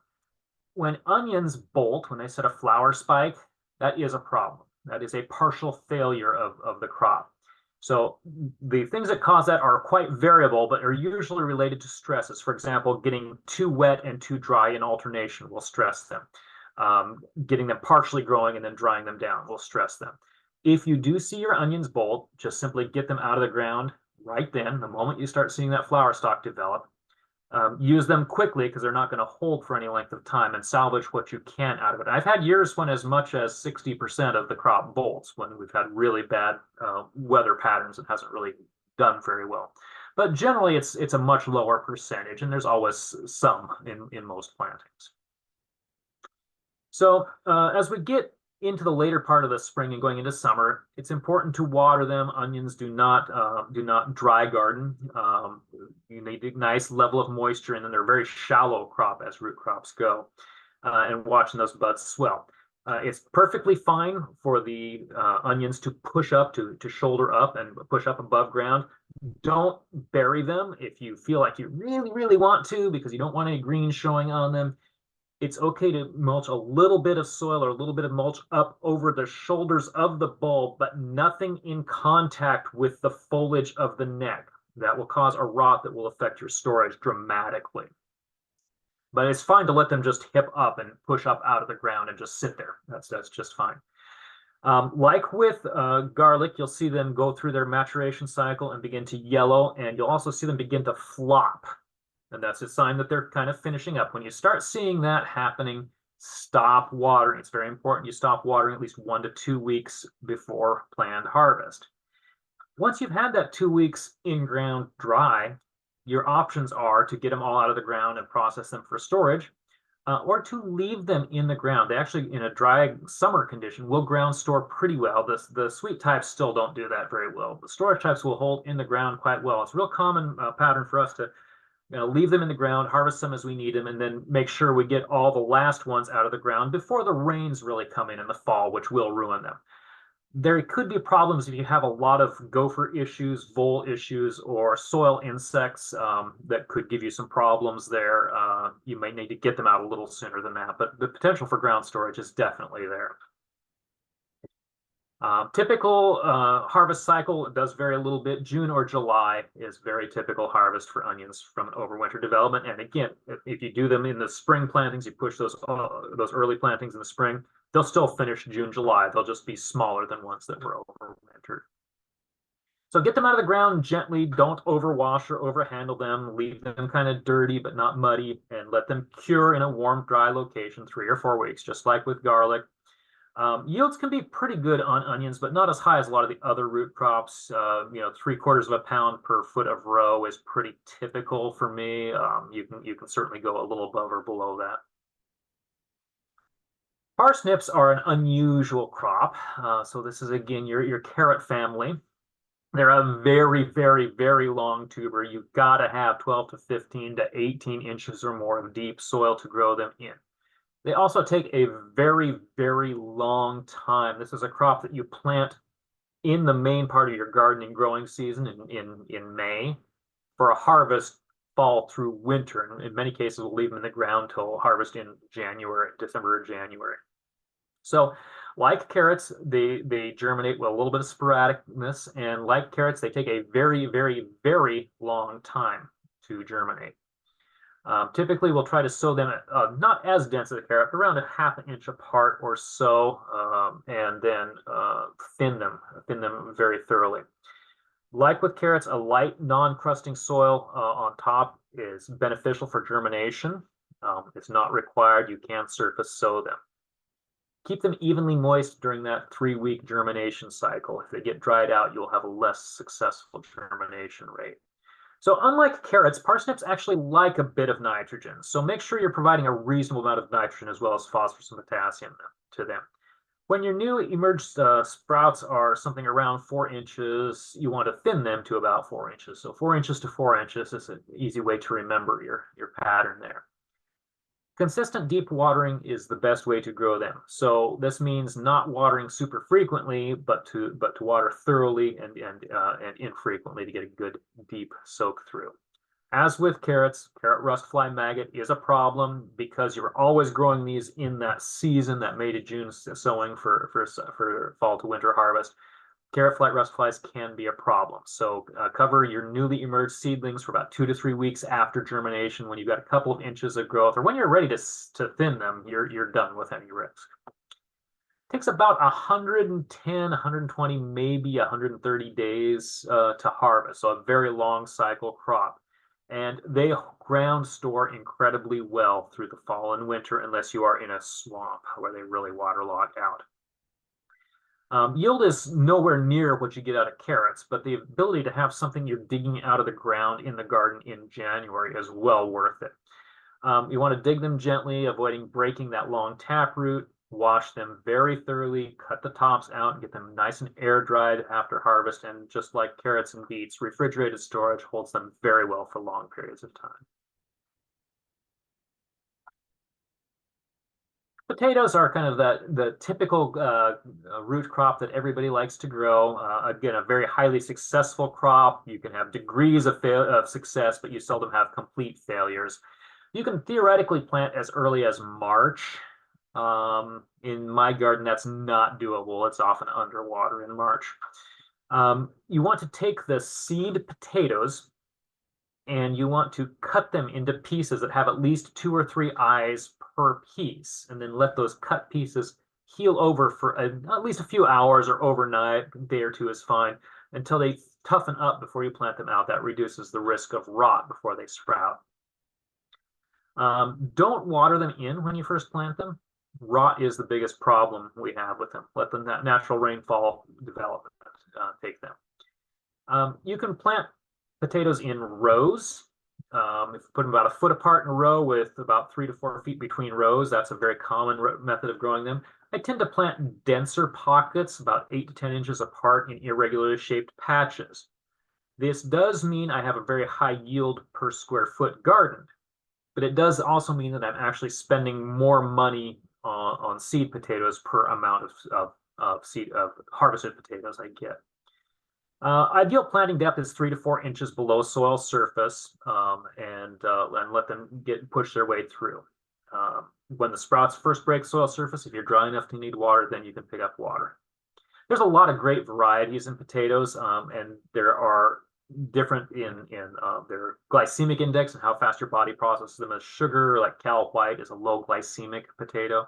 [SPEAKER 2] When onions bolt, when they set a flower spike, that is a problem. That is a partial failure of the crop. So the things that cause that are quite variable, but are usually related to stresses. For example, getting too wet and too dry in alternation will stress them. Getting them partially growing and then drying them down will stress them. If you do see your onions bolt, just simply get them out of the ground right then, the moment you start seeing that flower stalk develop. Use them quickly because they're not going to hold for any length of time, and salvage what you can out of it. I've had years when as much as 60% of the crop bolts when we've had really bad weather patterns and hasn't really done very well. But generally, it's a much lower percentage, and there's always some in most plantings. So as we get into the later part of the spring and going into summer, it's important to water them. Onions do not dry garden. You need a nice level of moisture, and then they're a very shallow crop as root crops go, and watching those buds swell. It's perfectly fine for the onions to push up, to shoulder up and push up above ground. Don't bury them if you feel like you really, really want to, because you don't want any green showing on them. It's okay to mulch a little bit of soil or a little bit of mulch up over the shoulders of the bulb, but nothing in contact with the foliage of the neck. That will cause a rot that will affect your storage dramatically. But it's fine to let them just hip up and push up out of the ground and just sit there. That's just fine. Like with garlic, you'll see them go through their maturation cycle and begin to yellow, and you'll also see them begin to flop. And that's a sign that they're kind of finishing up. When you start seeing that happening, stop watering. It's very important you stop watering at least 1 to 2 weeks before planned harvest. Once you've had that 2 weeks in ground dry, your options are to get them all out of the ground and process them for storage, or to leave them in the ground. They actually, in a dry summer condition, will ground store pretty well. The sweet types still don't do that very well. The storage types will hold in the ground quite well. It's a real common pattern for us to leave them in the ground, harvest them as we need them, and then make sure we get all the last ones out of the ground before the rains really come in the fall, which will ruin them. There could be problems if you have a lot of gopher issues, vole issues, or soil insects that could give you some problems there. You might need to get them out a little sooner than that, but the potential for ground storage is definitely there. Typical harvest cycle does vary a little bit. June or July is very typical harvest for onions from an overwinter development. And again, if you do them in the spring plantings, you push those early plantings in the spring, they'll still finish June, July. They'll just be smaller than ones that were overwintered. So get them out of the ground gently. Don't overwash or overhandle them. Leave them kind of dirty but not muddy, and let them cure in a warm, dry location 3 or 4 weeks, just like with garlic. Yields can be pretty good on onions, but not as high as a lot of the other root crops. 3/4 of a pound per foot of row is pretty typical for me. You can certainly go a little above or below that. Parsnips are an unusual crop. So this is, again, your carrot family. They're a very, very, very long tuber. You've got to have 12 to 15 to 18 inches or more of deep soil to grow them in. They also take a very, very long time. This is a crop that you plant in the main part of your gardening growing season in May for a harvest fall through winter. And in many cases, we'll leave them in the ground till harvest in January, December or January. So like carrots, they germinate with a little bit of sporadicness. And like carrots, they take a very, very, very long time to germinate. Typically, we'll try to sow them not as dense as a carrot, but around a ½ inch apart or so, and then thin them very thoroughly. Like with carrots, a light, non-crusting soil on top is beneficial for germination. It's not required. You can surface sow them. Keep them evenly moist during that 3-week germination cycle. If they get dried out, you'll have a less successful germination rate. So unlike carrots, parsnips actually like a bit of nitrogen. So make sure you're providing a reasonable amount of nitrogen as well as phosphorus and potassium to them. When your new emerged sprouts are something around 4 inches, you want to thin them to about 4 inches. So 4 inches to 4 inches is an easy way to remember your pattern there. Consistent deep watering is the best way to grow them. So this means not watering super frequently, but to water thoroughly and infrequently to get a good deep soak through. As with carrots, carrot rust fly maggot is a problem because you're always growing these in that season, that May to June sowing for fall to winter harvest. Carrot flight rust flies can be a problem. So cover your newly emerged seedlings for about 2 to 3 weeks after germination, when you've got a couple of inches of growth, or when you're ready to thin them, you're done with any risk. It takes about 110, 120, maybe 130 days to harvest. So a very long cycle crop. And they ground store incredibly well through the fall and winter, unless you are in a swamp where they really waterlog out. Yield is nowhere near what you get out of carrots, but the ability to have something you're digging out of the ground in the garden in January is well worth it. You want to dig them gently, avoiding breaking that long taproot. Wash them very thoroughly, cut the tops out, and get them nice and air dried after harvest. And just like carrots and beets, refrigerated storage holds them very well for long periods of time. Potatoes are kind of the typical root crop that everybody likes to grow. Again, a very highly successful crop. You can have degrees of success, but you seldom have complete failures. You can theoretically plant as early as March. In my garden, that's not doable. It's often underwater in March. You want to take the seed potatoes and you want to cut them into pieces that have at least 2 or 3 eyes per piece, and then let those cut pieces heal over for at least a few hours or overnight. A day or two is fine, until they toughen up before you plant them out. That reduces the risk of rot before they sprout. Don't water them in when you first plant them. Rot is the biggest problem we have with them. Let the natural rainfall develop, take them. You can plant potatoes in rows. If you put them about a foot apart in a row with about 3 to 4 feet between rows, that's a very common method of growing them. I tend to plant denser pockets, about 8 to 10 inches apart, in irregularly shaped patches. This does mean I have a very high yield per square foot garden, but it does also mean that I'm actually spending more money on seed potatoes per amount of harvested potatoes I get. Ideal planting depth is 3 to 4 inches below soil surface, and let them push their way through. When the sprouts first break soil surface, if you're dry enough to need water, then you can pick up water. There's a lot of great varieties in potatoes, and there are different in their glycemic index and how fast your body processes them as sugar, like Cal White is a low glycemic potato.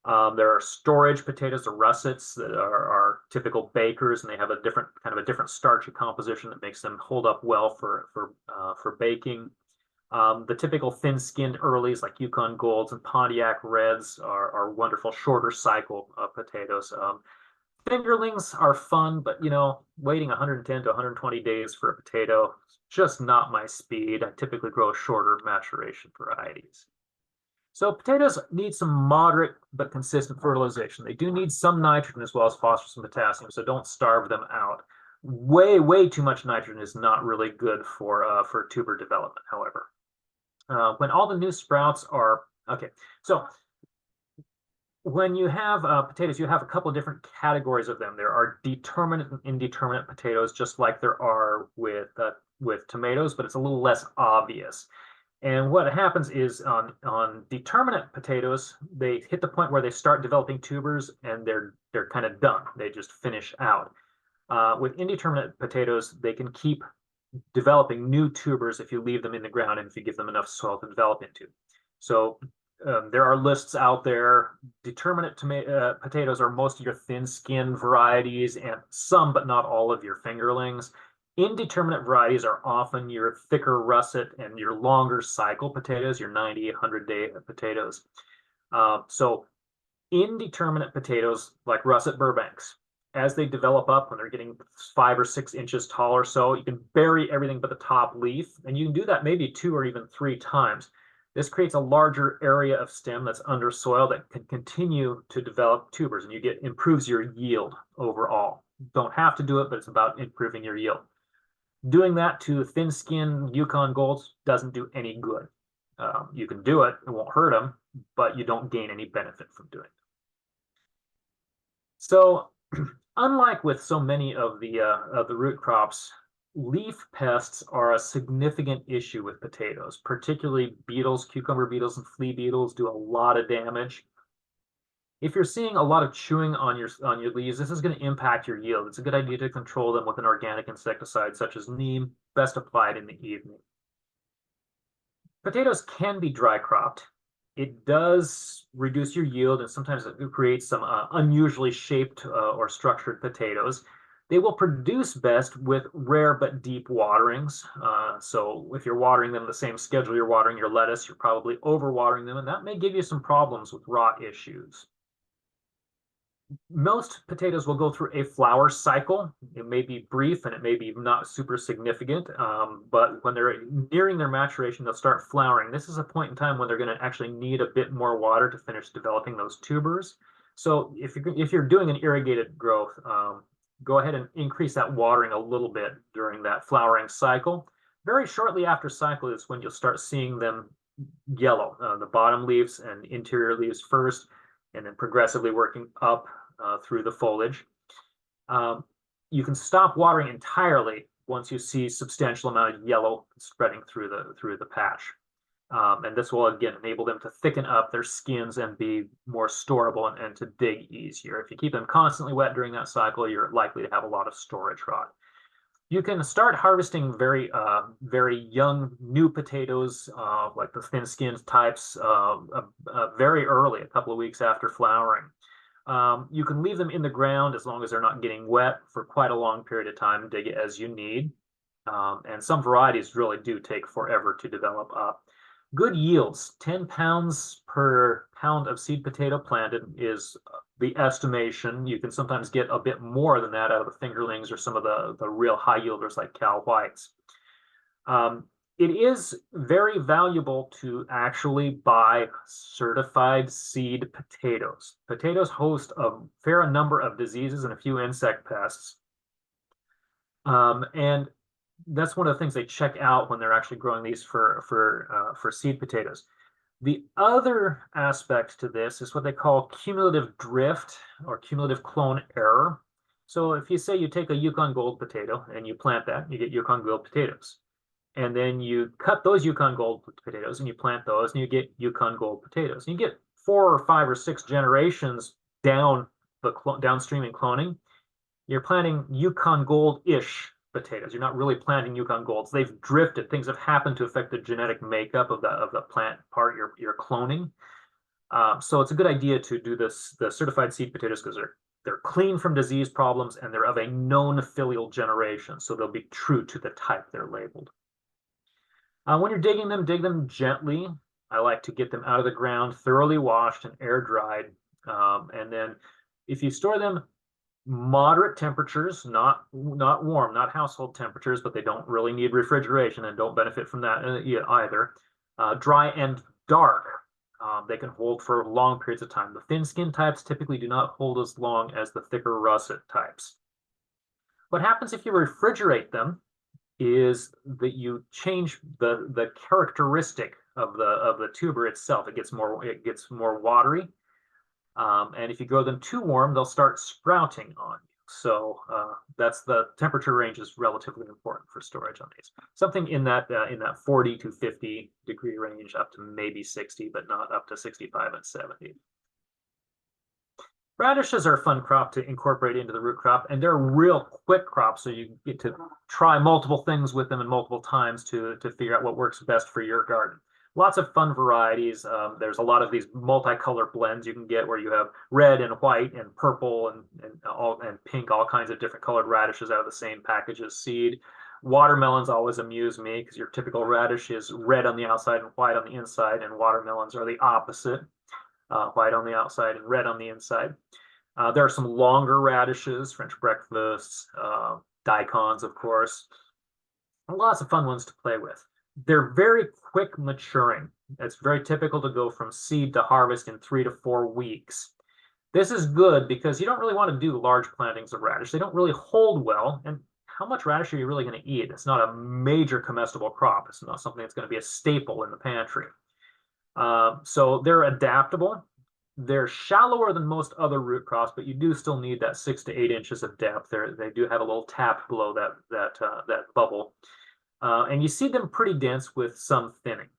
[SPEAKER 2] There are storage potatoes, the russets, that are typical bakers, and they have a different starchy composition that makes them hold up well for baking. The typical thin-skinned earlies like Yukon Golds and Pontiac Reds are wonderful shorter cycle potatoes. Fingerlings are fun, but waiting 110 to 120 days for a potato, just not my speed. I typically grow shorter maturation varieties. So potatoes need some moderate but consistent fertilization. They do need some nitrogen as well as phosphorus and potassium, so don't starve them out. Way too much nitrogen is not really good for tuber development, however. When all the new sprouts are, okay, so when you have potatoes, you have a couple of different categories of them. There are determinate and indeterminate potatoes, just like there are with tomatoes, but it's a little less obvious. And what happens is on determinate potatoes, they hit the point where they start developing tubers and they're kind of done. They just finish out. With indeterminate potatoes, they can keep developing new tubers if you leave them in the ground and if you give them enough soil to develop into. So there are lists out there. Determinate potatoes are most of your thin-skinned varieties and some, but not all, of your fingerlings. Indeterminate varieties are often your thicker russet and your longer cycle potatoes, your 90, 100-day potatoes. So indeterminate potatoes like russet Burbanks, as they develop up, when they're getting 5 or 6 inches tall or so, you can bury everything but the top leaf, and you can do that maybe 2 or even 3 times. This creates a larger area of stem that's under soil that can continue to develop tubers, and improves your yield overall. Don't have to do it, but it's about improving your yield. Doing that to thin-skinned Yukon Golds doesn't do any good. You can do it, it won't hurt them, but you don't gain any benefit from doing it. So unlike with so many of the root crops, leaf pests are a significant issue with potatoes, particularly beetles. Cucumber beetles and flea beetles do a lot of damage. If you're seeing a lot of chewing on your leaves, this is going to impact your yield. It's a good idea to control them with an organic insecticide such as neem, best applied in the evening. Potatoes can be dry cropped. It does reduce your yield, and sometimes it creates some unusually shaped or structured potatoes. They will produce best with rare but deep waterings. So if you're watering them the same schedule you're watering your lettuce, you're probably overwatering them, and that may give you some problems with rot issues. Most potatoes will go through a flower cycle. It may be brief and it may be not super significant, but when they're nearing their maturation, they'll start flowering. This is a point in time when they're going to actually need a bit more water to finish developing those tubers. So if you're doing an irrigated growth, go ahead and increase that watering a little bit during that flowering cycle. Very shortly after cycle is when you'll start seeing them yellow, the bottom leaves and interior leaves first, and then progressively working up through the foliage. You can stop watering entirely once you see substantial amount of yellow spreading through the patch. And this will again enable them to thicken up their skins and be more storable and to dig easier. If you keep them constantly wet during that cycle, you're likely to have a lot of storage rot. You can start harvesting very young new potatoes, like the thin-skinned types, very early, a couple of weeks after flowering. You can leave them in the ground as long as they're not getting wet for quite a long period of time, dig it as you need. And some varieties really do take forever to develop up. Good yields, 10 pounds per pound of seed potato planted is the estimation. You can sometimes get a bit more than that out of the fingerlings or some of the real high yielders like Cal Whites. It is very valuable to actually buy certified seed potatoes. Potatoes host a fair number of diseases and a few insect pests. And that's one of the things they check out when they're actually growing these for seed potatoes. The other aspect to this is what they call cumulative drift or cumulative clone error. So if you say you take a Yukon Gold potato and you plant that, you get Yukon Gold potatoes. And then you cut those Yukon Gold potatoes and you plant those and you get Yukon Gold potatoes. And you get 4 or 5 or 6 generations downstream in cloning. You're planting Yukon Gold-ish potatoes. You're not really planting Yukon Golds. They've drifted. Things have happened to affect the genetic makeup of the plant part you're cloning. So it's a good idea to do the certified seed potatoes because they're clean from disease problems and they're of a known filial generation. So they'll be true to the type they're labeled. When you're digging them, dig them gently. I like to get them out of the ground, thoroughly washed and air dried. And then if you store them moderate temperatures, not warm, not household temperatures, but they don't really need refrigeration and don't benefit from that either. Dry and dark, they can hold for long periods of time. The thin skin types typically do not hold as long as the thicker russet types. What happens if you refrigerate them is that you change the characteristic of the tuber itself. It gets more watery. And if you grow them too warm, they'll start sprouting on you. So that's the temperature range is relatively important for storage on these. Something in that 40 to 50 degree range, up to maybe 60, but not up to 65 and 70. Radishes are a fun crop to incorporate into the root crop, and they're a real quick crop, so you get to try multiple things with them and multiple times to figure out what works best for your garden. Lots of fun varieties. There's a lot of these multicolor blends you can get where you have red and white and purple and pink, all kinds of different colored radishes out of the same package as seed. Watermelons always amuse me because your typical radish is red on the outside and white on the inside, and watermelons are the opposite. White on the outside and red on the inside. There are some longer radishes, French breakfasts, daikons, of course. Lots of fun ones to play with. They're very quick maturing. It's very typical to go from seed to harvest in 3 to 4 weeks. This is good because you don't really want to do large plantings of radish. They don't really hold well. And how much radish are you really going to eat? It's not a major comestible crop. It's not something that's going to be a staple in the pantry. So they're adaptable. They're shallower than most other root crops, but you do still need that 6 to 8 inches of depth. They do have a little tap below that bubble. And you see them pretty dense with some thinning.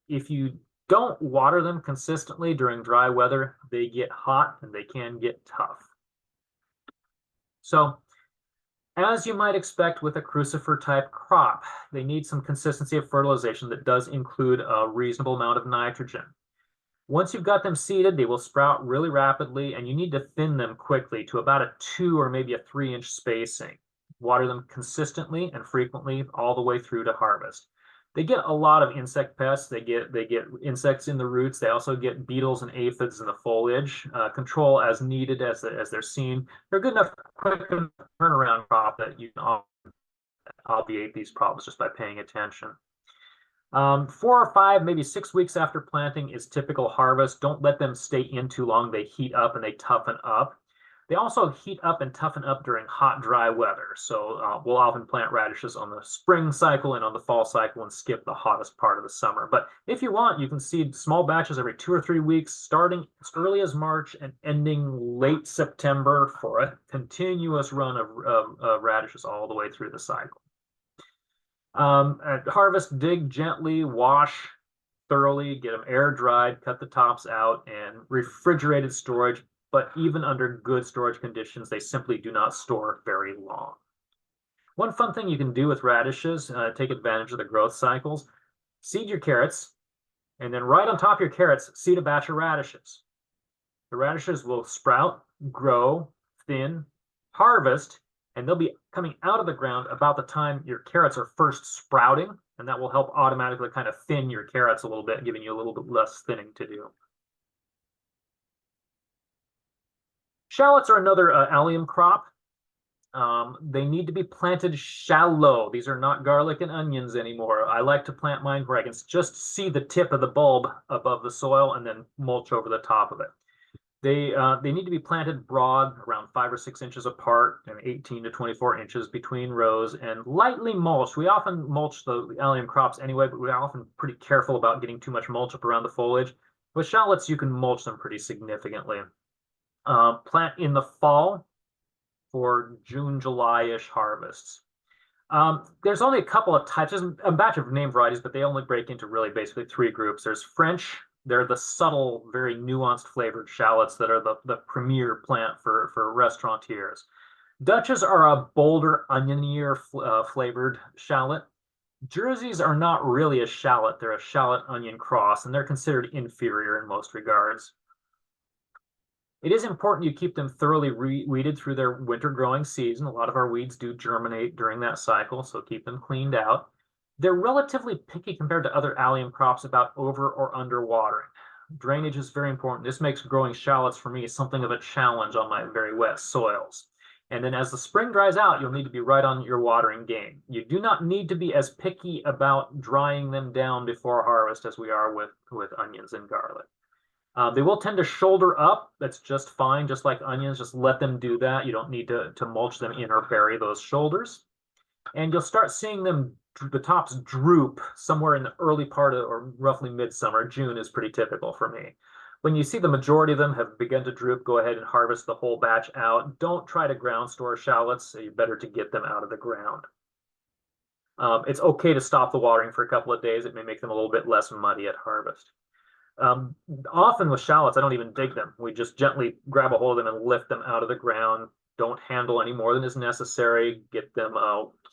[SPEAKER 2] If you don't water them consistently during dry weather, they get hot and they can get tough. So, as you might expect with a crucifer type crop, they need some consistency of fertilization that does include a reasonable amount of nitrogen. Once you've got them seeded, they will sprout really rapidly, and you need to thin them quickly to about a 2 or maybe a 3-inch spacing. Water them consistently and frequently all the way through to harvest. They get a lot of insect pests. They get insects in the roots. They also get beetles and aphids in the foliage. Control as needed as they're seen. They're good enough quick turnaround crop that you can obviate these problems just by paying attention. 4 or 5, maybe 6 weeks after planting is typical harvest. Don't let them stay in too long. They heat up and they toughen up. They also heat up and toughen up during hot, dry weather. So we'll often plant radishes on the spring cycle and on the fall cycle and skip the hottest part of the summer. But if you want, you can seed small batches every 2 or 3 weeks, starting as early as March and ending late September for a continuous run of radishes all the way through the cycle. At harvest, dig gently, wash thoroughly, get them air dried, cut the tops out, and refrigerated storage. But even under good storage conditions, they simply do not store very long. One fun thing you can do with radishes, take advantage of the growth cycles, seed your carrots, and then right on top of your carrots, seed a batch of radishes. The radishes will sprout, grow, thin, harvest, and they'll be coming out of the ground about the time your carrots are first sprouting, and that will help automatically kind of thin your carrots a little bit, giving you a little bit less thinning to do. Shallots are another allium crop. They need to be planted shallow. These are not garlic and onions anymore. I like to plant mine where I can just see the tip of the bulb above the soil and then mulch over the top of it. They need to be planted broad, around 5 or 6 inches apart, and 18 to 24 inches between rows, and lightly mulched. We often mulch the allium crops anyway, but we're often pretty careful about getting too much mulch up around the foliage. With shallots, you can mulch them pretty significantly. Plant in the fall for June, July-ish harvests. There's only a couple of types. There's a batch of name varieties, but they only break into really basically 3 groups. There's French. They're the subtle, very nuanced flavored shallots that are the premier plant for restaurateurs. Dutches are a bolder, onionier flavored shallot. Jerseys are not really a shallot. They're a shallot-onion cross, and they're considered inferior in most regards. It is important you keep them thoroughly weeded through their winter growing season. A lot of our weeds do germinate during that cycle, so keep them cleaned out. They're relatively picky compared to other allium crops about over or under watering. Drainage is very important. This makes growing shallots for me something of a challenge on my very wet soils. And then as the spring dries out, you'll need to be right on your watering game. You do not need to be as picky about drying them down before harvest as we are with onions and garlic. They will tend to shoulder up. That's just fine, just like onions. Just let them do that. You don't need to mulch them in or bury those shoulders. And you'll start seeing them, the tops droop somewhere in the early part of, or roughly midsummer. June is pretty typical for me. When you see the majority of them have begun to droop, go ahead and harvest the whole batch out. Don't try to ground store shallots. You're better to get them out of the ground. It's okay to stop the watering for a couple of days. It may make them a little bit less muddy at harvest. Often with shallots, I don't even dig them. We just gently grab a hold of them and lift them out of the ground. Don't handle any more than is necessary. Get them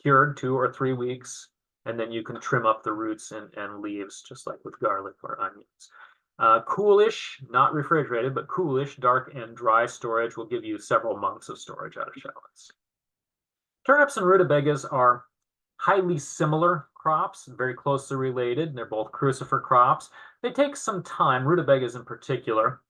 [SPEAKER 2] cured 2 or 3 weeks, and then you can trim up the roots and leaves, just like with garlic or onions. Coolish, not refrigerated, but coolish, dark and dry storage will give you several months of storage out of shallots. Turnips and rutabagas are highly similar crops, very closely related. They're both crucifer crops. They take some time, rutabagas in particular.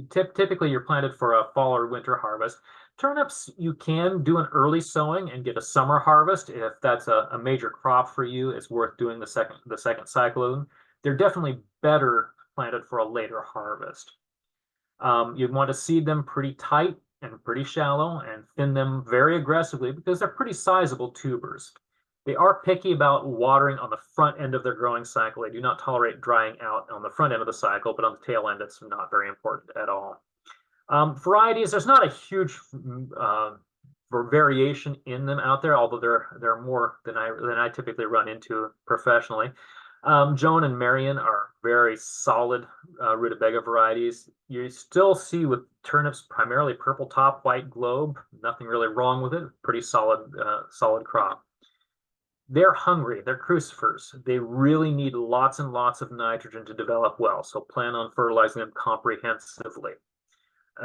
[SPEAKER 2] Typically you're planted for a fall or winter harvest. Turnips, you can do an early sowing and get a summer harvest. If that's a major crop for you, it's worth doing the second cycle. They're definitely better planted for a later harvest. You'd want to seed them pretty tight and pretty shallow and thin them very aggressively because they're pretty sizable tubers. They are picky about watering on the front end of their growing cycle. They do not tolerate drying out on the front end of the cycle, but on the tail end, it's not very important at all. Varieties, there's not a huge variation in them out there, although there are more than I typically run into professionally. Joan and Marion are very solid rutabaga varieties. You still see with turnips primarily purple top, white globe. Nothing really wrong with it. Pretty solid crop. They're hungry. They're crucifers. They really need lots and lots of nitrogen to develop well, so plan on fertilizing them comprehensively.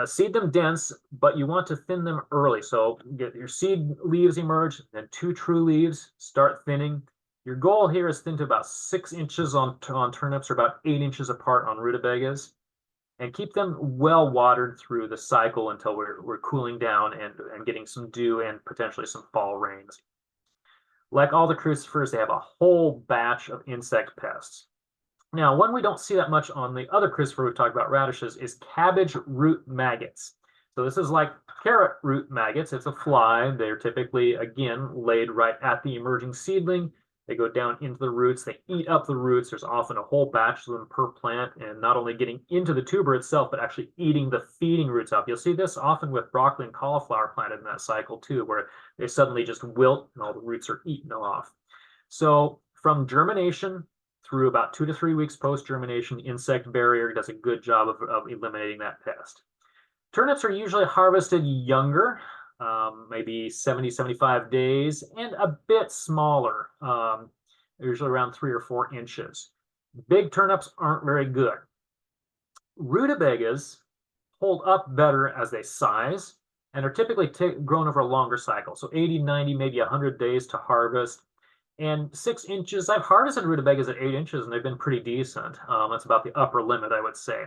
[SPEAKER 2] Seed them dense, but you want to thin them early. So get your seed leaves emerge, then 2 true leaves, start thinning. Your goal here is thin to about 6 inches on turnips or about 8 inches apart on rutabagas, and keep them well watered through the cycle until we're cooling down and getting some dew and potentially some fall rains. Like all the crucifers, they have a whole batch of insect pests. Now, one we don't see that much on the other crucifer we've talked about, radishes, is cabbage root maggots. So this is like carrot root maggots. It's a fly. They're typically, again, laid right at the emerging seedling. They go down into the roots. They eat up the roots. There's often a whole batch of them per plant, and not only getting into the tuber itself, but actually eating the feeding roots up. You'll see this often with broccoli and cauliflower planted in that cycle too, where they suddenly just wilt and all the roots are eaten off. So from germination through about 2 to 3 weeks post-germination, insect barrier does a good job of eliminating that pest. Turnips are usually harvested younger, maybe 70, 75 days, and a bit smaller, usually around 3 or 4 inches. Big turnips aren't very good. Rutabagas hold up better as they size and are typically grown over a longer cycle, so 80, 90, maybe 100 days to harvest. And 6 inches, I've harvested rutabagas at 8 inches, and they've been pretty decent. That's about the upper limit, I would say.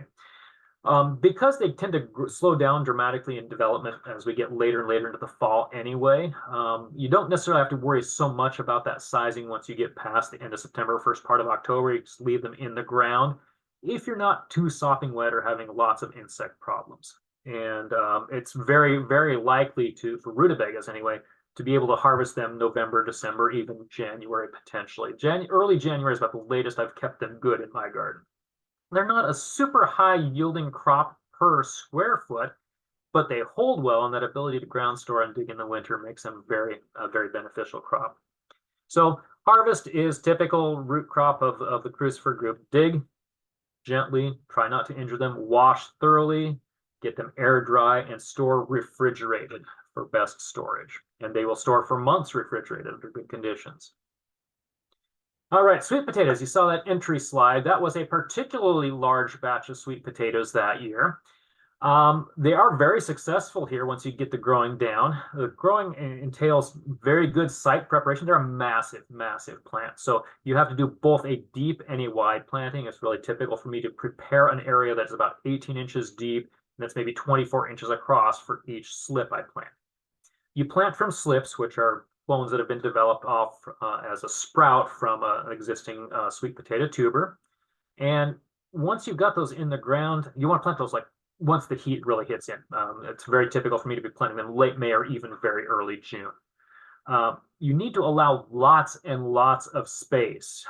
[SPEAKER 2] Because they tend to slow down dramatically in development as we get later and later into the fall anyway, you don't necessarily have to worry so much about that sizing once you get past the end of September, first part of October. You just leave them in the ground. if you're not too sopping wet or having lots of insect problems. And it's very, very likely for rutabagas anyway, to be able to harvest them November, December, even January potentially. Early January is about the latest I've kept them good in my garden. They're not a super high yielding crop per square foot, but they hold well, and that ability to ground store and dig in the winter makes them a very beneficial crop. So harvest is typical root crop of the crucifer group. Dig gently, try not to injure them, wash thoroughly, get them air dry, and store refrigerated for best storage. And they will store for months refrigerated under good conditions. All right, sweet potatoes. You saw that entry slide. That was a particularly large batch of sweet potatoes that year. They are very successful here once you get the growing down. The growing entails very good site preparation. They're a massive, massive plant. So you have to do both a deep and a wide planting. It's really typical for me to prepare an area that's about 18 inches deep, and that's maybe 24 inches across for each slip I plant. You plant from slips, which are clones that have been developed off as a sprout from an existing sweet potato tuber. And once you've got those in the ground, you want to plant those like once the heat really hits in. It's very typical for me to be planting them late May or even very early June. You need to allow lots and lots of space.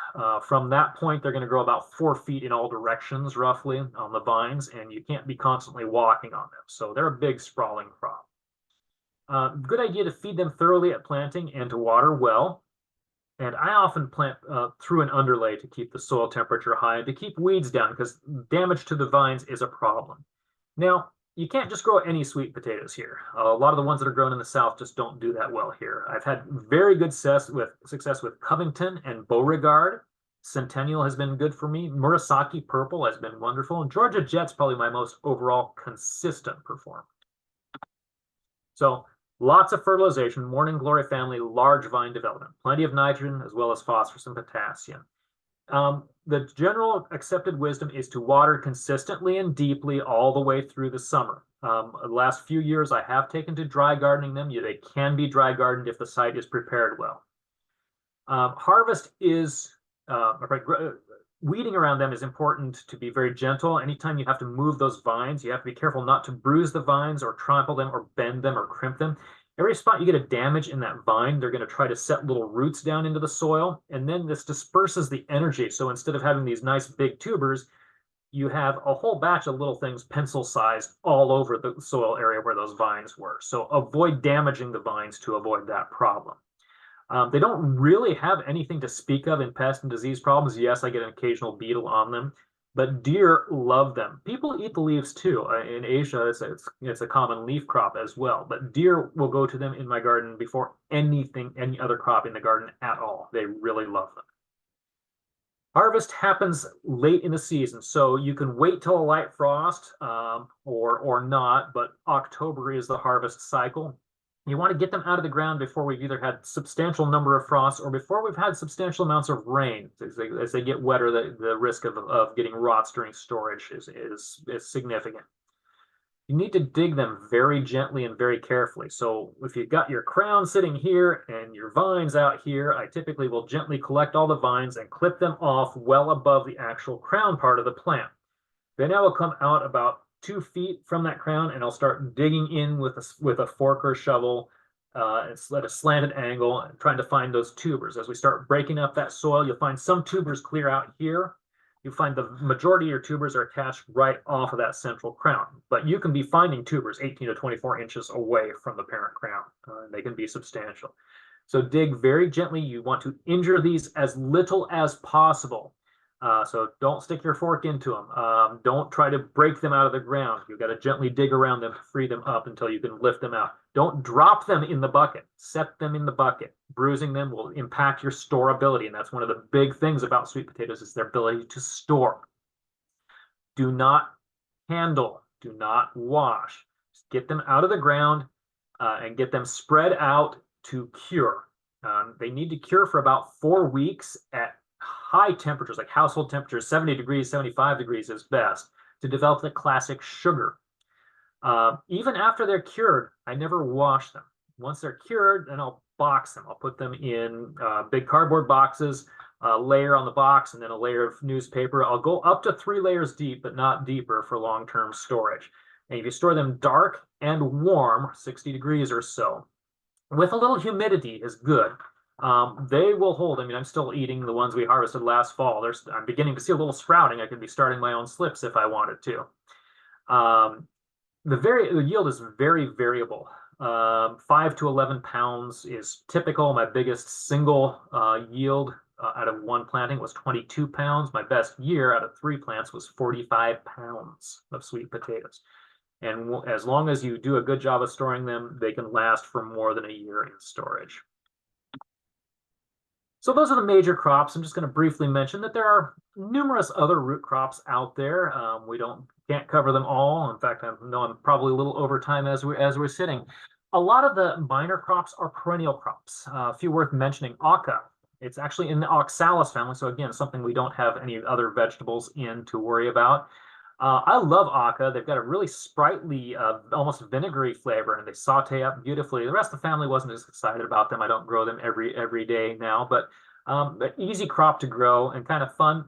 [SPEAKER 2] From that point, they're going to grow about 4 feet in all directions, roughly, on the vines, and you can't be constantly walking on them. So they're a big, sprawling crop. Good idea to feed them thoroughly at planting and to water well. And I often plant through an underlay to keep the soil temperature high and to keep weeds down, because damage to the vines is a problem. Now, you can't just grow any sweet potatoes here. A lot of the ones that are grown in the South just don't do that well here. I've had very good success with Covington and Beauregard. Centennial has been good for me. Murasaki Purple has been wonderful. And Georgia Jet's probably my most overall consistent performer. So lots of fertilization, morning glory family, large vine development, plenty of nitrogen as well as phosphorus and potassium. The general accepted wisdom is to water consistently and deeply all the way through the summer. The last few years I have taken to dry gardening them. They can be dry gardened if the site is prepared well. Harvest is, weeding around them is important to be very gentle. Anytime you have to move those vines, you have to be careful not to bruise the vines or trample them or bend them or crimp them. Every spot you get a damage in that vine, they're going to try to set little roots down into the soil, and then this disperses the energy. So instead of having these nice big tubers, you have a whole batch of little things pencil-sized all over the soil area where those vines were. So avoid damaging the vines to avoid that problem. They don't really have anything to speak of in pest and disease problems. Yes, I get an occasional beetle on them, but deer love them. People eat the leaves too. In Asia, it's a common leaf crop as well, but deer will go to them in my garden before any other crop in the garden at all. They really love them. Harvest happens late in the season, so you can wait till a light frost or not, but October is the harvest cycle. You want to get them out of the ground before we've either had substantial number of frosts or before we've had substantial amounts of rain. As they get wetter, the risk of getting rots during storage is significant. You need to dig them very gently and very carefully. So if you've got your crown sitting here and your vines out here, I typically will gently collect all the vines and clip them off well above the actual crown part of the plant. Then I will come out about 2 feet from that crown, and I'll start digging in with a fork or shovel at a slanted angle, and trying to find those tubers. As we start breaking up that soil, you'll find some tubers clear out here. You find the majority of your tubers are attached right off of that central crown, but you can be finding tubers 18 to 24 inches away from the parent crown. They can be substantial. So dig very gently. You want to injure these as little as possible. So don't stick your fork into them. Don't try to break them out of the ground. You've got to gently dig around them to free them up until you can lift them out. Don't drop them in the bucket. Set them in the bucket. Bruising them will impact your storability, and that's one of the big things about sweet potatoes is their ability to store. Do not handle. Do not wash. Just get them out of the ground and get them spread out to cure. They need to cure for about 4 weeks at high temperatures, like household temperatures, 70 degrees, 75 degrees is best, to develop the classic sugar. Even after they're cured, I never wash them. Once they're cured, then I'll box them. I'll put them in big cardboard boxes, a layer on the box and then a layer of newspaper. I'll go up to 3 layers deep, but not deeper for long-term storage. And if you store them dark and warm, 60 degrees or so, with a little humidity is good. They will hold. I mean, I'm still eating the ones we harvested last fall. I'm beginning to see a little sprouting. I could be starting my own slips if I wanted to. The yield is very variable. 5 to 11 pounds is typical. My biggest single yield out of one planting was 22 pounds. My best year out of 3 plants was 45 pounds of sweet potatoes. And as long as you do a good job of storing them, they can last for more than a year in storage. So those are the major crops. I'm just going to briefly mention that there are numerous other root crops out there. We can't cover them all. In fact, I know I'm probably a little over time as we're sitting. A lot of the minor crops are perennial crops. A few worth mentioning: Aca. It's actually in the oxalis family. So again, something we don't have any other vegetables in to worry about. I love Aca. They've got a really sprightly, almost vinegary flavor, and they saute up beautifully. The rest of the family wasn't as excited about them. I don't grow them every day now, but an easy crop to grow and kind of fun.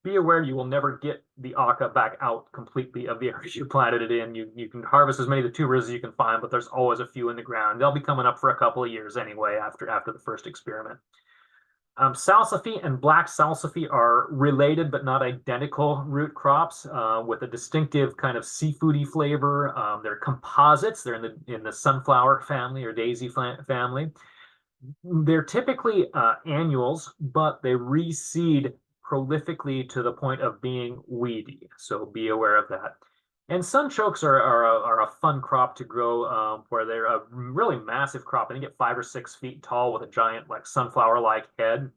[SPEAKER 2] Be aware you will never get the Aca back out completely of the area you planted it in. You can harvest as many of the tubers as you can find, but there's always a few in the ground. They'll be coming up for a couple of years anyway after the first experiment. Salsify and black salsify are related but not identical root crops with a distinctive kind of seafoody flavor. They're composites. They're in the sunflower family or daisy family. They're typically annuals, but they reseed prolifically to the point of being weedy. So be aware of that. And sunchokes are a fun crop to grow, where they're a really massive crop. I think get 5 or 6 feet tall with a giant, like sunflower-like head.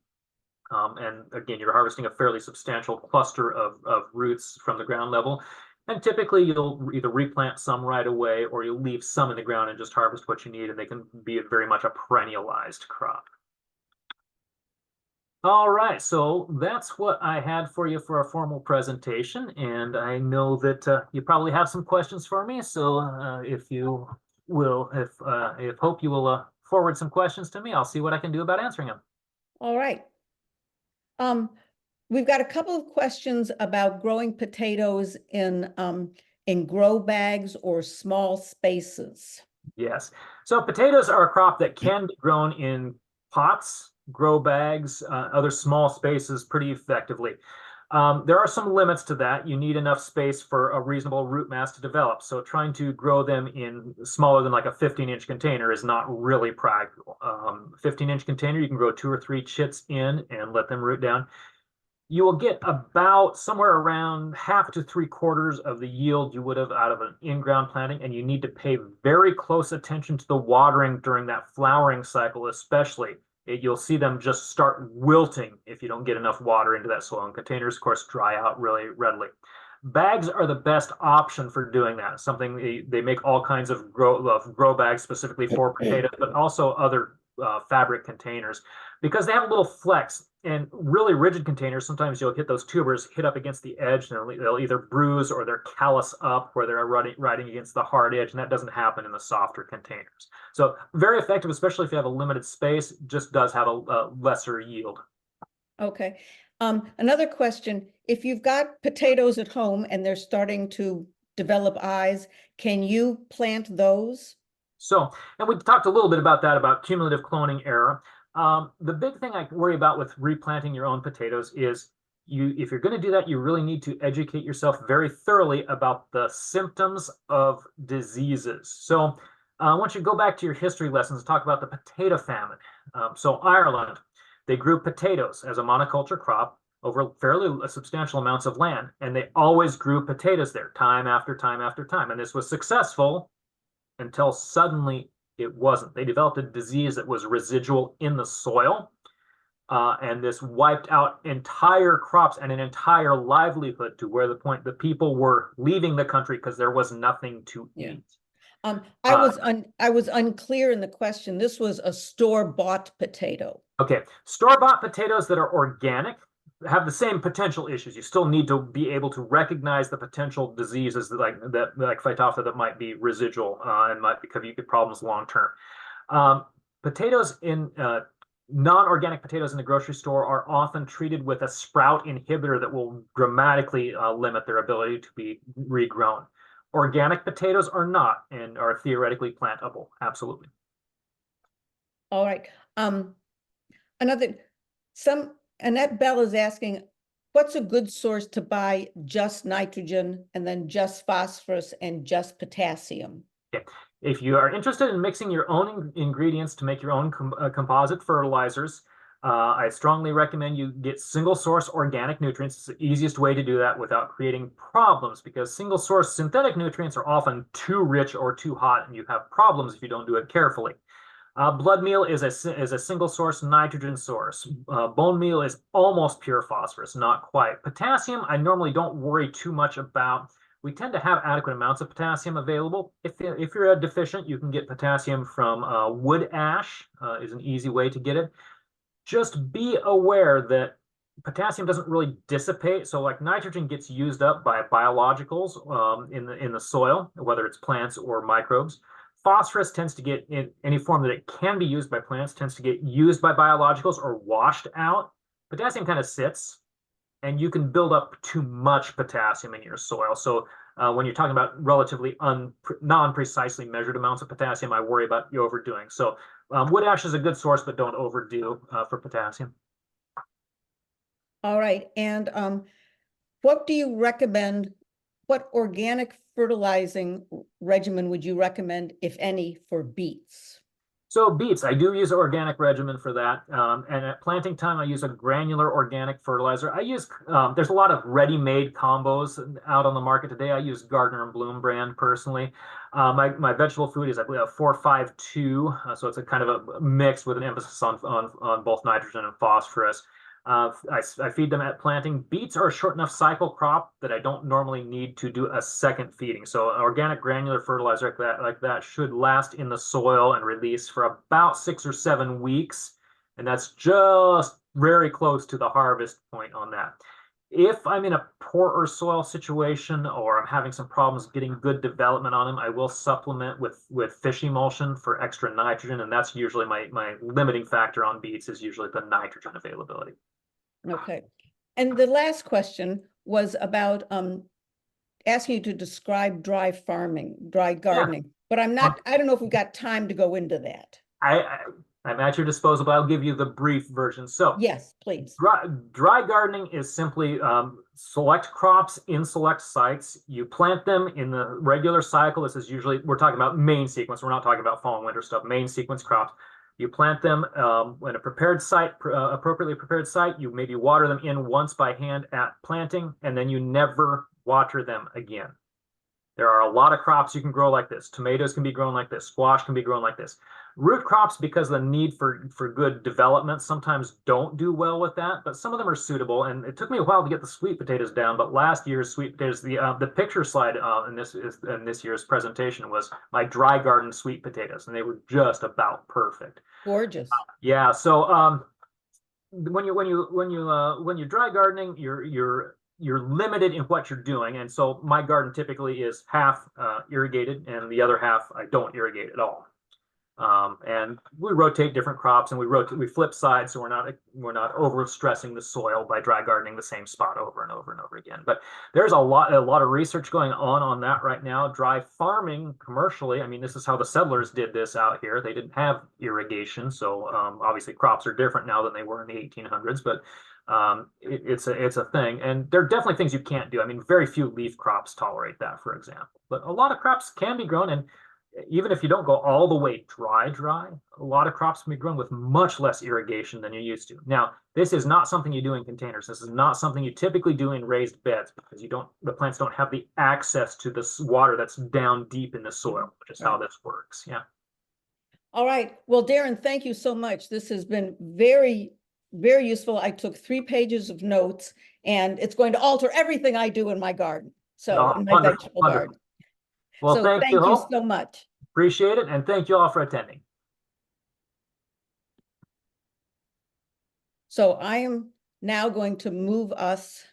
[SPEAKER 2] And again, you're harvesting a fairly substantial cluster of roots from the ground level. And typically, you'll either replant some right away, or you'll leave some in the ground and just harvest what you need, and they can be very much a perennialized crop. All right, so that's what I had for you for a formal presentation, and I know that you probably have some questions for me. So if you will, hope you will forward some questions to me, I'll see what I can do about answering them.
[SPEAKER 1] All right. We've got a couple of questions about growing potatoes in grow bags or small spaces.
[SPEAKER 2] Yes, so potatoes are a crop that can be grown in pots, grow bags, other small spaces pretty effectively. There are some limits to that. You need enough space for a reasonable root mass to develop. So trying to grow them in smaller than like a 15-inch container is not really practical. 15-inch container, you can grow 2 or 3 chits in and let them root down. You will get about somewhere around half to 3/4 of the yield you would have out of an in-ground planting, and you need to pay very close attention to the watering during that flowering cycle, especially. You'll see them just start wilting if you don't get enough water into that soil. And containers, of course, dry out really readily. Bags are the best option for doing that. Something they make all kinds of grow bags specifically for potatoes, but also other fabric containers, because they have a little flex. And really rigid containers, sometimes you'll hit those tubers hit up against the edge, and they'll either bruise or they're callus up where they're riding against the hard edge, and that doesn't happen in the softer containers. So very effective, especially if you have a limited space, just does have a lesser yield.
[SPEAKER 1] Okay. Another question: if you've got potatoes at home and they're starting to develop eyes, can you plant those?
[SPEAKER 2] So, and we talked a little bit about that, about cumulative cloning error. The big thing I worry about with replanting your own potatoes is if you're going to do that, you really need to educate yourself very thoroughly about the symptoms of diseases. So I want you to go back to your history lessons and talk about the potato famine. So Ireland, they grew potatoes as a monoculture crop over fairly substantial amounts of land, and they always grew potatoes there time after time after time. And this was successful until suddenly it wasn't. They developed a disease that was residual in the soil, and this wiped out entire crops and an entire livelihood to where the people were leaving the country because there was nothing to eat.
[SPEAKER 1] I was unclear in the question. This was a store-bought potato.
[SPEAKER 2] Okay, store-bought potatoes that are organic have the same potential issues. You still need to be able to recognize the potential diseases like Phytophthora that might be residual and might give you problems long term. Potatoes in non-organic potatoes in the grocery store are often treated with a sprout inhibitor that will dramatically limit their ability to be regrown. Organic potatoes are not and are theoretically plantable. Absolutely.
[SPEAKER 1] All right. Annette Bell is asking, what's a good source to buy just nitrogen and then just phosphorus and just potassium?
[SPEAKER 2] Okay. If you are interested in mixing your own ingredients to make your own composite fertilizers, I strongly recommend you get single source organic nutrients. It's the easiest way to do that without creating problems, because single source synthetic nutrients are often too rich or too hot, and you have problems if you don't do it carefully. Blood meal is a single source nitrogen source. Bone meal is almost pure phosphorus, not quite. Potassium, I normally don't worry too much about. We tend to have adequate amounts of potassium available. If you're deficient, you can get potassium from wood ash, is an easy way to get it. Just be aware that potassium doesn't really dissipate. So like nitrogen gets used up by biologicals in the soil, whether it's plants or microbes. Phosphorus tends to get, in any form that it can be used by plants, tends to get used by biologicals or washed out. Potassium kind of sits, and you can build up too much potassium in your soil. So when you're talking about relatively non-precisely measured amounts of potassium, I worry about you overdoing. So wood ash is a good source, but don't overdo for potassium.
[SPEAKER 1] All right. And what do you recommend? What organic fertilizing regimen would you recommend, if any, for beets?
[SPEAKER 2] So beets, I do use an organic regimen for that. And at planting time, I use a granular organic fertilizer. I use, there's a lot of ready-made combos out on the market today. I use Gardner and Bloom brand personally. My vegetable food is, I believe, a 4-5-2. So it's a kind of a mix with an emphasis on both nitrogen and phosphorus. I feed them at planting. Beets are a short enough cycle crop that I don't normally need to do a second feeding. So an organic granular fertilizer like that should last in the soil and release for about 6 or 7 weeks. And that's just very close to the harvest point on that. If I'm in a poorer soil situation or I'm having some problems getting good development on them, I will supplement with fish emulsion for extra nitrogen. And that's usually my limiting factor on beets, is usually the nitrogen availability.
[SPEAKER 1] Okay. And the last question was about asking you to describe dry farming, dry gardening, but I don't know if we've got time to go into that.
[SPEAKER 2] I'm at your disposal, but I'll give you the brief version. So
[SPEAKER 1] yes, please.
[SPEAKER 2] Dry gardening is simply select crops in select sites. You plant them in the regular cycle. This is usually, we're talking about main sequence. We're not talking about fall and winter stuff, main sequence crops. You plant them in a prepared site, appropriately prepared site. You maybe water them in once by hand at planting, and then you never water them again. There are a lot of crops you can grow like this. Tomatoes can be grown like this. Squash can be grown like this. Root crops, because of the need for good development, sometimes don't do well with that, but some of them are suitable. And it took me a while to get the sweet potatoes down, but last year's sweet potatoes, the picture slide in this year's presentation was my dry garden sweet potatoes, and they were just about perfect.
[SPEAKER 1] Gorgeous.
[SPEAKER 2] Yeah. So when you're dry gardening, you're limited in what you're doing. And so my garden typically is half irrigated and the other half I don't irrigate at all. And we rotate different crops, and we flip sides, so we're not over stressing the soil by dry gardening the same spot over and over and over again. But there's a lot of research going on that right now. Dry farming commercially, I mean, this is how the settlers did this out here. They didn't have irrigation, so obviously crops are different now than they were in the 1800s, but it's a thing. And there are definitely things you can't do. I mean, very few leaf crops tolerate that, for example, but a lot of crops can be grown. And even if you don't go all the way dry, a lot of crops can be grown with much less irrigation than you're used to. Now, this is not something you do in containers. This is not something you typically do in raised beds, because the plants don't have the access to this water that's down deep in the soil, which is how this works. Yeah.
[SPEAKER 1] All right. Well, Darren, thank you so much. This has been very, very useful. I took 3 pages of notes, and it's going to alter everything I do in my garden. So in my vegetable garden.
[SPEAKER 2] Well,
[SPEAKER 1] so thank you so much.
[SPEAKER 2] Appreciate it. And thank you all for attending.
[SPEAKER 1] So I am now going to move us